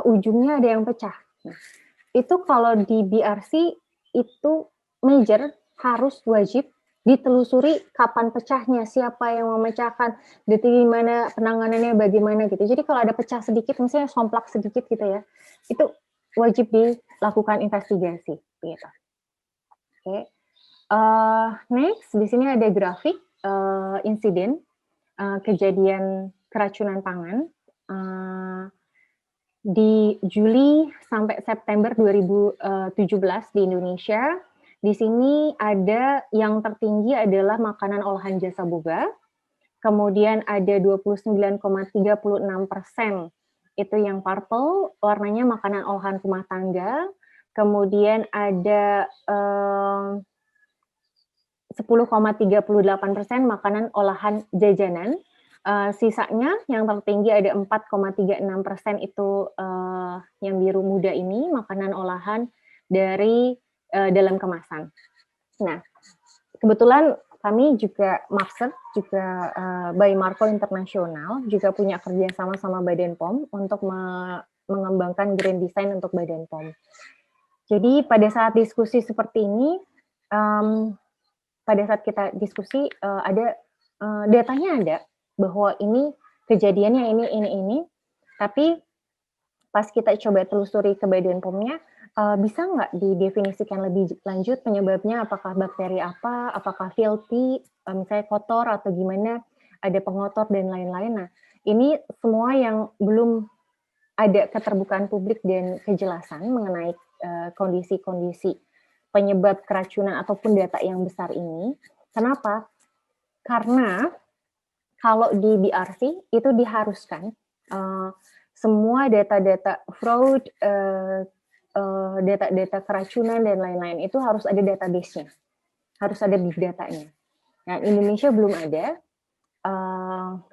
ujungnya ada yang pecah. Nah, itu kalau di BRC itu major harus wajib ditelusuri kapan pecahnya, siapa yang memecahkan, detik gimana penanganannya bagaimana gitu. Jadi kalau ada pecah sedikit, misalnya somplak sedikit gitu ya, itu wajib lakukan investigasi. Gitu. Oke. Next, di sini ada grafik insiden kejadian keracunan pangan di Juli sampai September 2017 di Indonesia. Di sini ada yang tertinggi adalah makanan olahan jasa boga, kemudian ada 29,36% itu yang purple, warnanya makanan olahan rumah tangga, kemudian ada 10,38% makanan olahan jajanan, sisanya yang tertinggi ada 4,36% itu yang biru muda ini makanan olahan dari dalam kemasan. Nah, kebetulan kami juga Mapset juga by Marco International juga punya kerjasama sama Badan POM untuk mengembangkan grand design untuk Badan POM. Jadi pada saat diskusi seperti ini, pada saat kita diskusi ada datanya ada bahwa ini kejadiannya ini, tapi pas kita coba telusuri ke Badan POM-nya, bisa nggak didefinisikan lebih lanjut penyebabnya, apakah bakteri apa, apakah filthy, misalnya kotor atau gimana, ada pengotor dan lain-lain. Nah, ini semua yang belum ada keterbukaan publik dan kejelasan mengenai kondisi-kondisi penyebab keracunan ataupun data yang besar ini. Kenapa? Karena kalau di BRC itu diharuskan semua data-data fraud, data-data keracunan dan lain-lain itu harus ada database-nya, harus ada big datanya. Nah, Indonesia belum ada,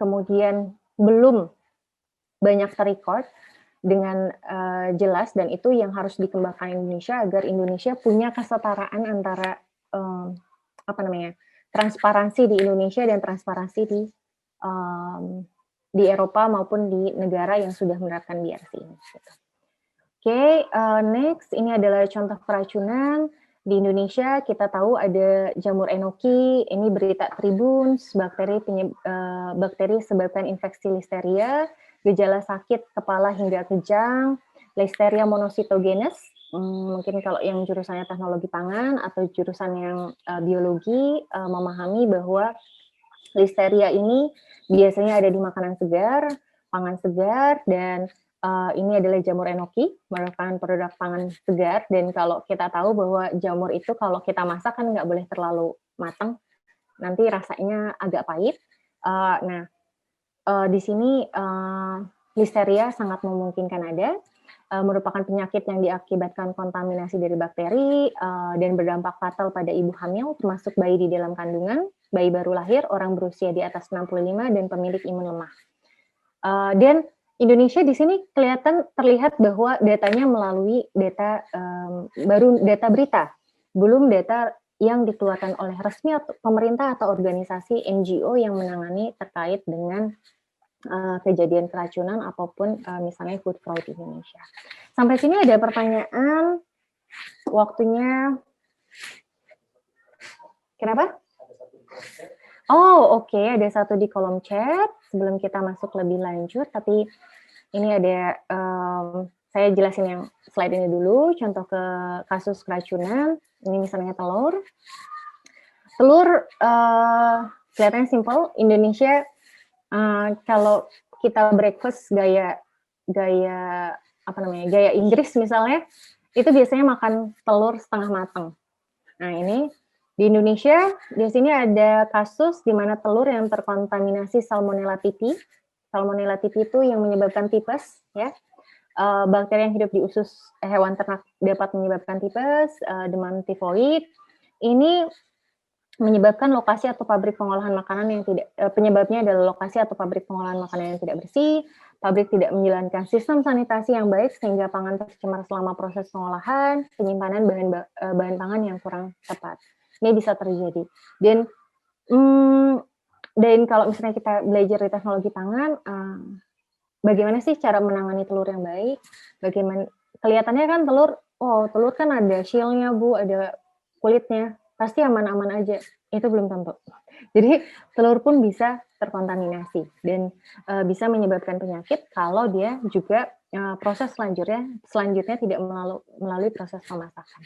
kemudian belum banyak terrecord dengan jelas, dan itu yang harus dikembangkan Indonesia agar Indonesia punya kesetaraan antara transparansi di Indonesia dan transparansi di Eropa maupun di negara yang sudah menerapkan BRC ini. Gitu. Oke, next ini adalah contoh keracunan di Indonesia. Kita tahu ada jamur enoki, ini berita Tribun, bakteri sebabkan infeksi listeria, gejala sakit kepala hingga kejang, Listeria monocytogenes. Mungkin kalau yang jurusannya teknologi pangan atau jurusan yang biologi memahami bahwa listeria ini biasanya ada di makanan segar, pangan segar, dan ini adalah jamur enoki, merupakan produk pangan segar. Dan kalau kita tahu bahwa jamur itu kalau kita masak kan nggak boleh terlalu matang, nanti rasanya agak pahit. Di sini listeria sangat memungkinkan ada, merupakan penyakit yang diakibatkan kontaminasi dari bakteri dan berdampak fatal pada ibu hamil, termasuk bayi di dalam kandungan, bayi baru lahir, orang berusia di atas 65, dan pemilik imun lemah. Dan Indonesia di sini terlihat bahwa datanya melalui data data berita, belum data yang dikeluarkan oleh resmi atau pemerintah atau organisasi NGO yang menangani terkait dengan kejadian keracunan apapun misalnya food fraud di Indonesia. Sampai sini ada pertanyaan? Waktunya kenapa? Oh, oke, ada satu di kolom chat sebelum kita masuk lebih lanjut, tapi ini ada saya jelasin yang slide ini dulu, contoh ke kasus keracunan. Ini misalnya telur. Telur kelihatannya simple. Indonesia kalau kita breakfast gaya Inggris misalnya, itu biasanya makan telur setengah matang. Nah, ini di Indonesia di sini ada kasus di mana telur yang terkontaminasi Salmonella typhi. Salmonella typhi itu yang menyebabkan tipes, ya. Bakteri yang hidup di usus hewan ternak dapat menyebabkan tipes, demam tifoid. Ini menyebabkan lokasi atau pabrik pengolahan makanan yang penyebabnya adalah lokasi atau pabrik pengolahan makanan yang tidak bersih, pabrik tidak menjalankan sistem sanitasi yang baik sehingga pangan tercemar selama proses pengolahan, penyimpanan bahan pangan yang kurang tepat. Ini bisa terjadi. Dan kalau misalnya kita belajar di teknologi pangan, bagaimana sih cara menangani telur yang baik? Bagaimana kelihatannya kan telur kan ada shell-nya, Bu, ada kulitnya. Pasti aman-aman aja, itu belum tentu. Jadi telur pun bisa terkontaminasi dan bisa menyebabkan penyakit kalau dia juga proses selanjutnya tidak melalui proses pemasakan.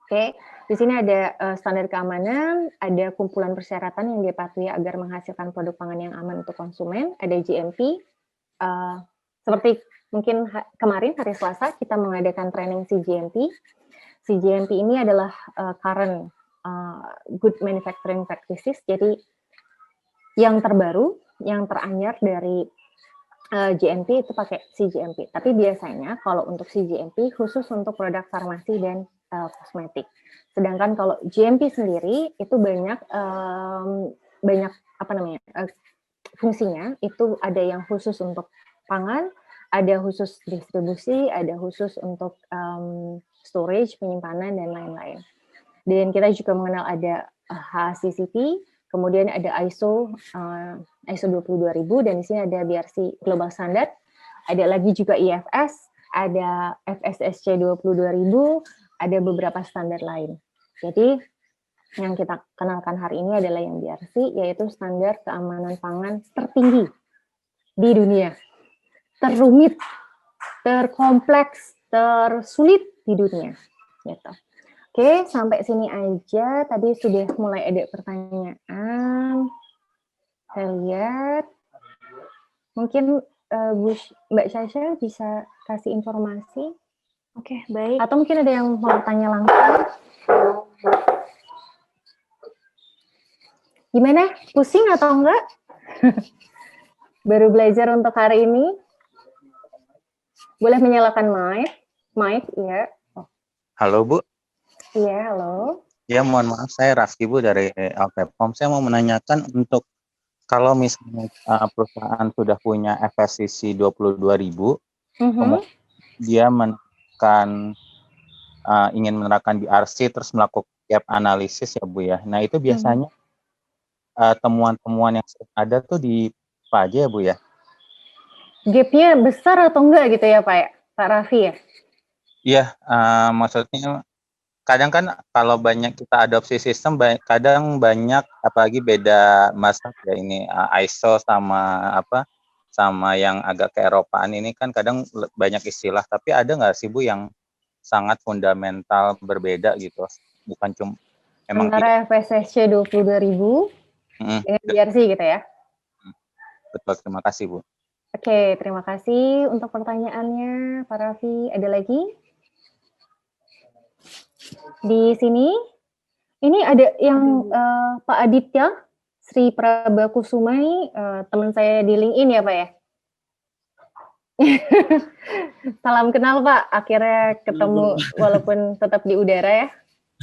Oke, di sini ada standar keamanan, ada kumpulan persyaratan yang dipatuhi agar menghasilkan produk pangan yang aman untuk konsumen, ada GMP. Seperti mungkin kemarin hari Selasa kita mengadakan training CGMP. CGMP ini adalah current good manufacturing practices, jadi yang terbaru, yang teranyar dari GMP itu pakai CGMP. Tapi biasanya kalau untuk CGMP khusus untuk produk farmasi dan kosmetik. Sedangkan kalau GMP sendiri itu banyak fungsinya. Itu ada yang khusus untuk pangan, ada khusus distribusi, ada khusus untuk storage, penyimpanan dan lain-lain. Dan kita juga mengenal ada HACCP, kemudian ada ISO 22000 dan di sini ada BRC Global Standard, ada lagi juga IFS, ada FSSC 22000, ada beberapa standar lain. Jadi yang kita kenalkan hari ini adalah yang BRC, yaitu standar keamanan pangan tertinggi di dunia, terrumit, terkompleks, tersulit di dunia. Gitu. Oke, sampai sini aja. Tadi sudah mulai ada pertanyaan. Saya lihat. Mungkin Mbak Syasha bisa kasih informasi. Oke, baik. Atau mungkin ada yang mau tanya langsung. Gimana? Pusing atau enggak? Baru belajar untuk hari ini? Boleh menyalakan mic? Mic, ya. Halo, Bu. Iya, halo. Ya, mohon maaf, saya Rafki, Bu, dari Alpepom. Saya mau menanyakan untuk kalau misalnya perusahaan sudah punya FSCC 22.000, kemudian dia ingin menerapkan BRC terus melakukan gap analisis ya Bu ya. Nah itu biasanya temuan-temuan yang ada tuh di apa aja ya Bu ya? Gapnya besar atau enggak gitu ya Pak Raffi ya? Iya, maksudnya kadang kan kalau banyak kita adopsi sistem, kadang banyak apalagi beda masa ya ini ISO sama yang agak keeropaan ini kan kadang banyak istilah, tapi ada nggak sih Bu yang sangat fundamental berbeda gitu, bukan cuma emang antara FSSC 22.000 dengan BRC gitu ya? Betul, terima kasih Bu. Oke, terima kasih untuk pertanyaannya Pak Raffi. Ada lagi? Di sini, ini ada yang Pak Aditya Sri Prabakusumai, teman saya di LinkedIn ya Pak ya? Salam kenal Pak, akhirnya ketemu walaupun tetap di udara ya.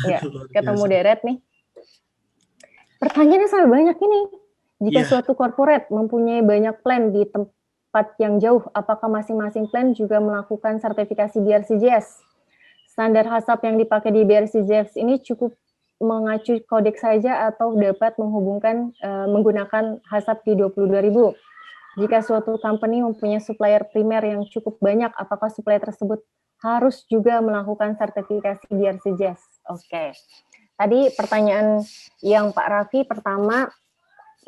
Ya, ketemu darat nih. Pertanyaannya sangat banyak ini. Jika suatu corporate mempunyai banyak plan di tempat yang jauh, apakah masing-masing plan juga melakukan sertifikasi BRCGS? Standar HACCP yang dipakai di BRCGS ini cukup mengacu kodeks saja atau dapat menggunakan HACCP di 22.000? Jika suatu company mempunyai supplier primer yang cukup banyak, apakah supplier tersebut harus juga melakukan sertifikasi BRCGS? Oke. Tadi pertanyaan yang Pak Raffi pertama,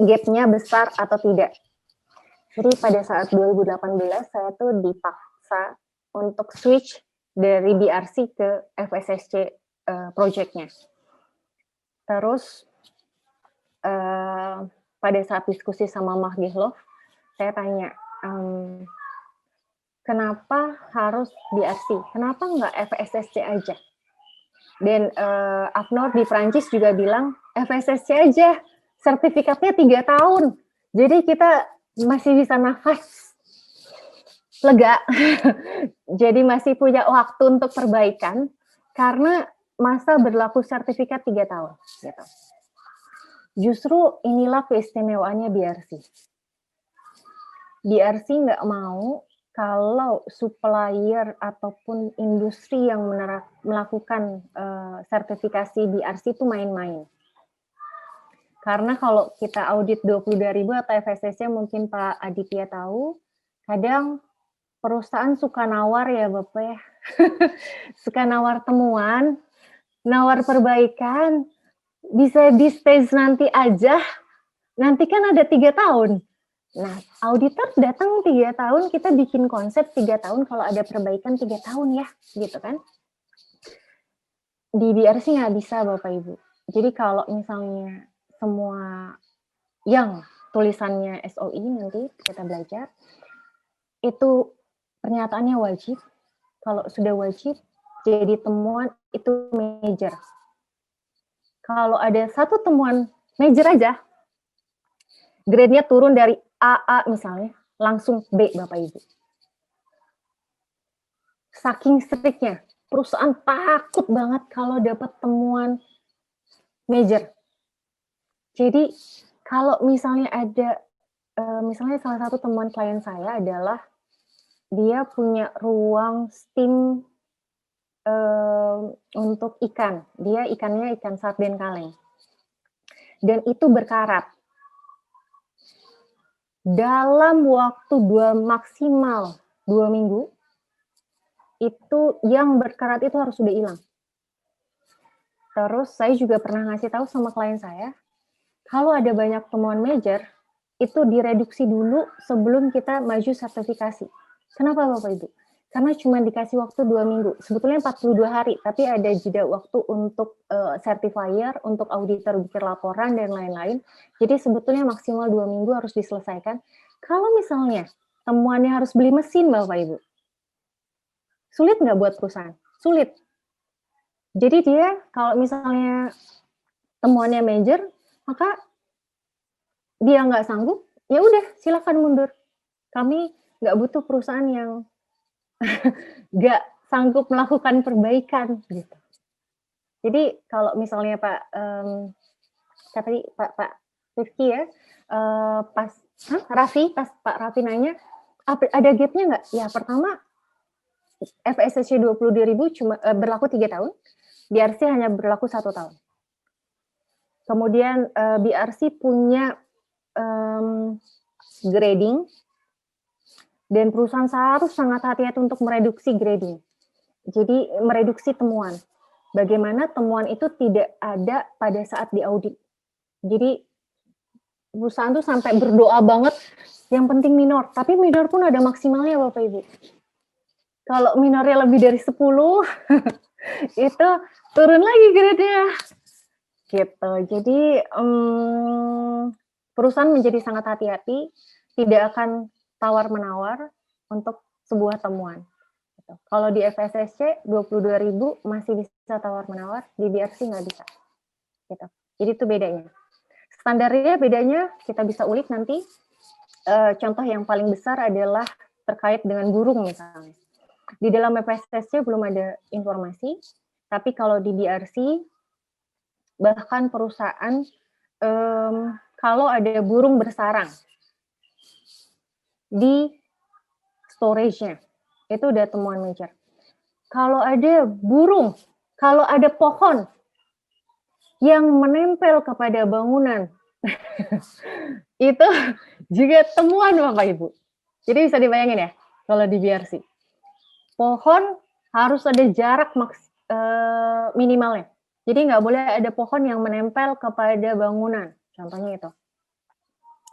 gap-nya besar atau tidak? Jadi pada saat 2018 saya tuh dipaksa untuk switch dari BRC ke FSSC project-nya. Terus pada saat diskusi sama Mah Gehlov, saya tanya, kenapa harus BRC? Kenapa nggak FSSC aja? Dan AFNOR di Prancis juga bilang, FSSC aja, sertifikatnya 3 tahun. Jadi kita masih bisa nafas lega. Jadi masih punya waktu untuk perbaikan, karena masa berlaku sertifikat 3 tahun. Gitu. Justru inilah keistimewaannya BRC. BRC nggak mau kalau supplier ataupun industri yang melakukan sertifikasi BRC itu main-main. Karena kalau kita audit 22.000 atau FSSC, mungkin Pak Aditya tahu, kadang perusahaan suka nawar ya Bapak ya. Suka nawar temuan, nawar perbaikan, bisa di stage nanti aja, nanti kan ada 3 tahun. Nah, auditor datang 3 tahun, kita bikin konsep 3 tahun, kalau ada perbaikan 3 tahun ya, gitu kan. Di BRC nggak bisa Bapak Ibu. Jadi kalau misalnya semua yang tulisannya SOI nanti kita belajar, itu pernyataannya wajib. Kalau sudah wajib, jadi temuan itu major. Kalau ada satu temuan major aja, grade-nya turun dari AA misalnya, langsung B Bapak Ibu. Saking striknya, perusahaan takut banget kalau dapat temuan major. Jadi kalau misalnya ada, misalnya salah satu temuan klien saya adalah dia punya ruang steam untuk ikan. Dia ikannya ikan sarden kaleng. Dan itu berkarat. Dalam waktu maksimal 2 minggu, itu yang berkarat itu harus sudah hilang. Terus saya juga pernah ngasih tahu sama klien saya, kalau ada banyak temuan major, itu direduksi dulu sebelum kita maju sertifikasi. Kenapa Bapak Ibu? Karena cuma dikasih waktu 2 minggu. Sebetulnya 42 hari, tapi ada jeda waktu untuk certifier, untuk auditor bikin laporan, dan lain-lain. Jadi sebetulnya maksimal 2 minggu harus diselesaikan. Kalau misalnya temuannya harus beli mesin Bapak Ibu, sulit nggak buat perusahaan? Sulit. Jadi dia kalau misalnya temuannya major, maka dia nggak sanggup, ya udah silakan mundur. Kami nggak butuh perusahaan yang nggak sanggup melakukan perbaikan gitu. Jadi kalau misalnya Pak Rifki ya, pas Pak Raffi nanya ada gapnya nggak? Ya pertama FSSC 22.000 cuma berlaku 3 tahun, BRC hanya berlaku 1 tahun. Kemudian BRC punya grading, dan perusahaan harus sangat hati-hati untuk mereduksi grading. Jadi mereduksi temuan. Bagaimana temuan itu tidak ada pada saat diaudit. Jadi perusahaan tuh sampai berdoa banget, yang penting minor. Tapi minor pun ada maksimalnya Bapak Ibu. Kalau minornya lebih dari 10, itu turun lagi grade-nya. Gitu. Jadi perusahaan menjadi sangat hati-hati, tidak akan tawar-menawar untuk sebuah temuan. Gitu. Kalau di FSSC 22.000 masih bisa tawar-menawar, di BRC nggak bisa. Gitu. Jadi itu bedanya. Standarnya bedanya kita bisa ulik nanti. Contoh yang paling besar adalah terkait dengan burung misalnya. Di dalam FSSC belum ada informasi, tapi kalau di BRC bahkan perusahaan kalau ada burung bersarang di storage-nya, itu udah temuan major. Kalau ada burung, kalau ada pohon yang menempel kepada bangunan, itu juga temuan Bapak Ibu. Jadi bisa dibayangin ya, kalau di BRC. Pohon harus ada jarak minimalnya. Jadi nggak boleh ada pohon yang menempel kepada bangunan, contohnya itu.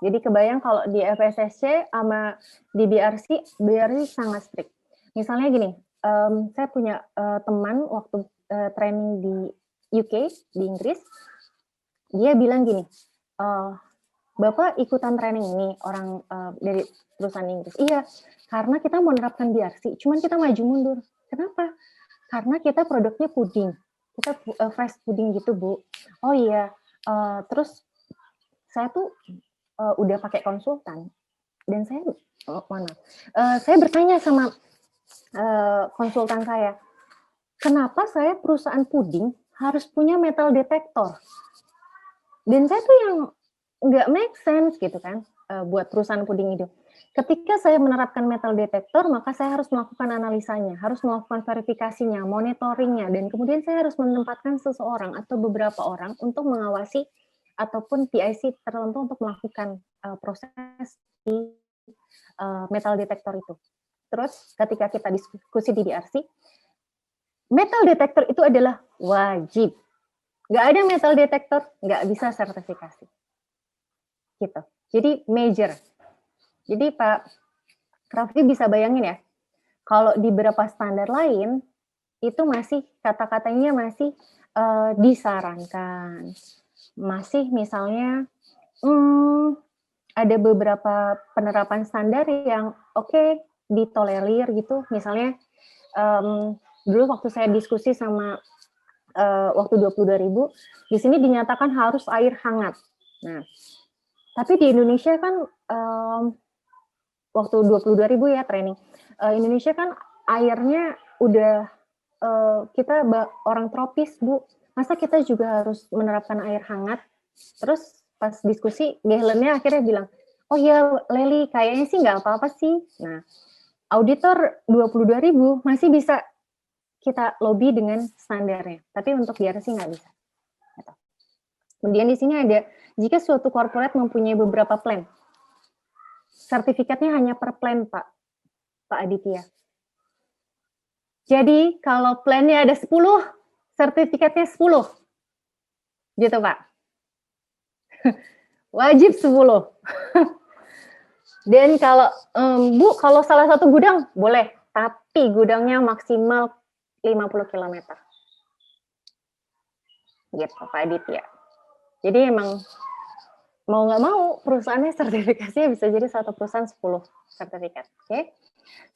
Jadi kebayang kalau di FSSC sama di BRC sangat strict. Misalnya gini, saya punya teman waktu training di UK, di Inggris, dia bilang gini, Bapak ikutan training ini orang dari perusahaan Inggris. Iya, karena kita mau menerapkan BRC, cuman kita maju mundur. Kenapa? Karena kita produknya puding. Kita fresh puding gitu, Bu. Oh iya, terus saya tuh udah pakai konsultan, dan saya saya bertanya sama konsultan saya, kenapa saya perusahaan puding harus punya metal detektor? Dan saya tuh yang nggak make sense gitu kan, buat perusahaan puding itu. Ketika saya menerapkan metal detektor, maka saya harus melakukan analisanya, harus melakukan verifikasinya, monitoringnya, dan kemudian saya harus menempatkan seseorang atau beberapa orang untuk mengawasi ataupun PIC tertentu untuk melakukan proses di metal detektor itu. Terus ketika kita diskusi di BRC, metal detektor itu adalah wajib. Nggak ada metal detektor, nggak bisa sertifikasi. Gitu. Jadi major. Jadi Pak Raffi bisa bayangin ya, kalau di beberapa standar lain itu masih kata-katanya masih disarankan, masih misalnya ada beberapa penerapan standar yang oke, ditolerir gitu. Misalnya dulu waktu saya diskusi sama waktu 22.000, di sini dinyatakan harus air hangat. Nah, tapi di Indonesia kan waktu 22.000 ya training, Indonesia kan airnya udah kita orang tropis Bu, masa kita juga harus menerapkan air hangat? Terus pas diskusi, Gehlennya akhirnya bilang, oh ya Leli, kayaknya sih nggak apa-apa sih. Nah, auditor 22.000 masih bisa kita lobby dengan standarnya, tapi untuk BRC nggak bisa. Kemudian di sini ada, jika suatu corporate mempunyai beberapa plan, sertifikatnya hanya per plan Pak Aditya. Jadi kalau plannya ada 10, sertifikatnya 10. Gitu Pak. Wajib 10. Dan kalau, Bu, kalau salah satu gudang, boleh. Tapi gudangnya maksimal 50 km. Gitu Pak Aditya. Jadi emang mau nggak mau perusahaannya sertifikasinya bisa jadi satu perusahaan 10 sertifikat. Oke?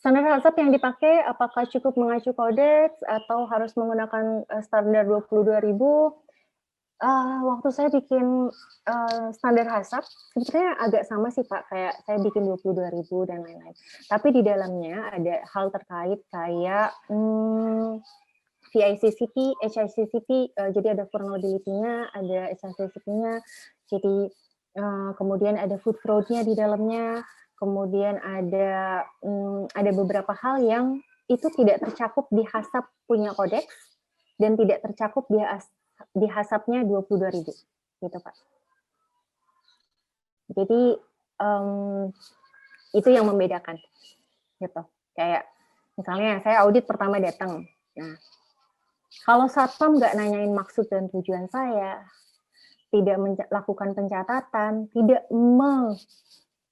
Standar hazard yang dipakai apakah cukup mengacu kodeks atau harus menggunakan standar 22.000? Waktu saya bikin standar hazard sebetulnya agak sama sih Pak, kayak saya bikin 22.000 dan lain-lain. Tapi di dalamnya ada hal terkait kayak VICCP, HICCP, jadi ada vulnerability-nya, ada HICCP-nya, jadi kemudian ada food fraud-nya di dalamnya, kemudian ada beberapa hal yang itu tidak tercakup di HACCP punya kodeks dan tidak tercakup di HACCP-nya 22.000, gitu Pak. Jadi itu yang membedakan, gitu. Kayak misalnya saya audit pertama datang, nah kalau satpam nggak nanyain maksud dan tujuan saya, tidak melakukan pencatatan, tidak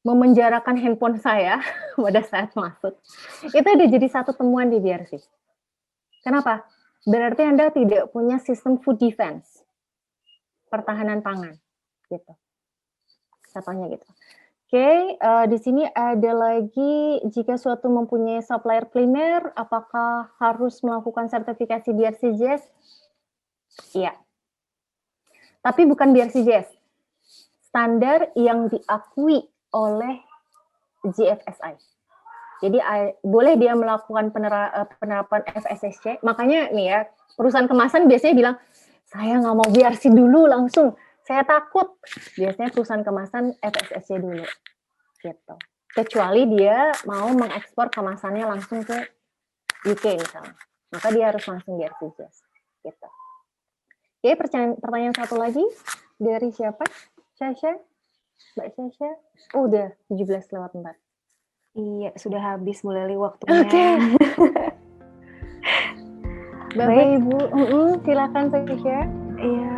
memenjarakan handphone saya pada saat masuk, itu udah jadi satu temuan di BRC. Kenapa? Berarti Anda tidak punya sistem food defense, pertahanan pangan, gitu. Contohnya gitu. Oke, di sini ada lagi, jika suatu mempunyai supplier primer, apakah harus melakukan sertifikasi BRCGS? Iya. Tapi bukan BRCGS. Standar yang diakui oleh GFSI. Jadi boleh dia melakukan penerapan FSSC. Makanya nih ya, perusahaan kemasan biasanya bilang, saya nggak mau BRC dulu langsung. Saya takut. Biasanya perusahaan kemasan FSSC dulu. Gitu. Kecuali dia mau mengekspor kemasannya langsung ke UK misalnya. Maka dia harus langsung BRCGS. Gitu. Oke, pertanyaan satu lagi. Dari siapa? Syasha? Mbak Syasha? Oh, udah 17:04. Iya, sudah habis Bu Leli waktunya. Oke. Bapak Baik. Ibu, silakan Syasha. Iya,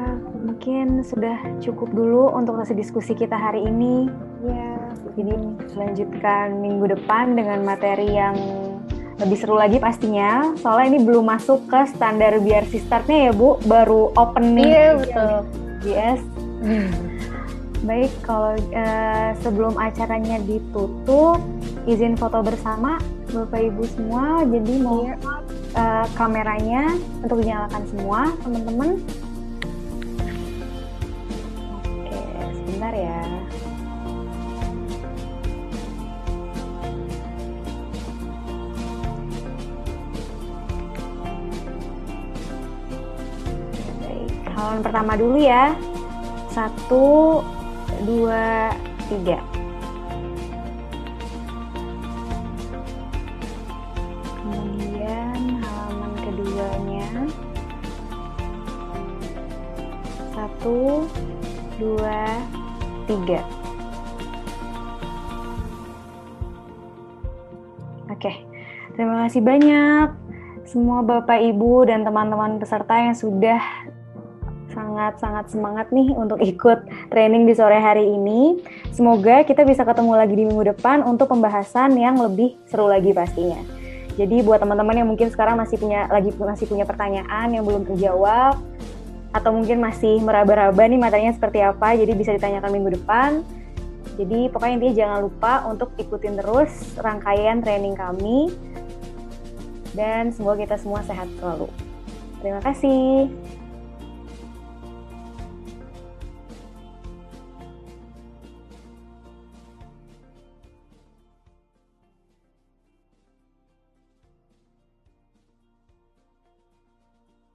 mungkin sudah cukup dulu untuk sesi diskusi kita hari ini. Ya, Jadi lanjutkan minggu depan dengan materi yang lebih seru lagi pastinya. Soalnya ini belum masuk ke standar BRC Start-nya ya Bu, baru opening. iya betul. BS. Baik, kalau sebelum acaranya ditutup, izin foto bersama Bapak Ibu semua. Jadi mau kameranya untuk dinyalakan semua, teman-teman. Oke, sebentar ya. Baik, halaman pertama dulu ya. 1, 2, 3. Kemudian halaman keduanya 1, 2, 3. Oke, terima kasih banyak semua Bapak Ibu dan teman-teman peserta yang sudah sangat-sangat semangat nih untuk ikut training di sore hari ini. Semoga kita bisa ketemu lagi di minggu depan untuk pembahasan yang lebih seru lagi pastinya. Jadi buat teman-teman yang mungkin sekarang masih punya pertanyaan yang belum terjawab, atau mungkin masih meraba-raba nih materinya seperti apa, jadi bisa ditanyakan minggu depan. Jadi pokoknya intinya jangan lupa untuk ikutin terus rangkaian training kami, dan semoga kita semua sehat selalu. Terima kasih.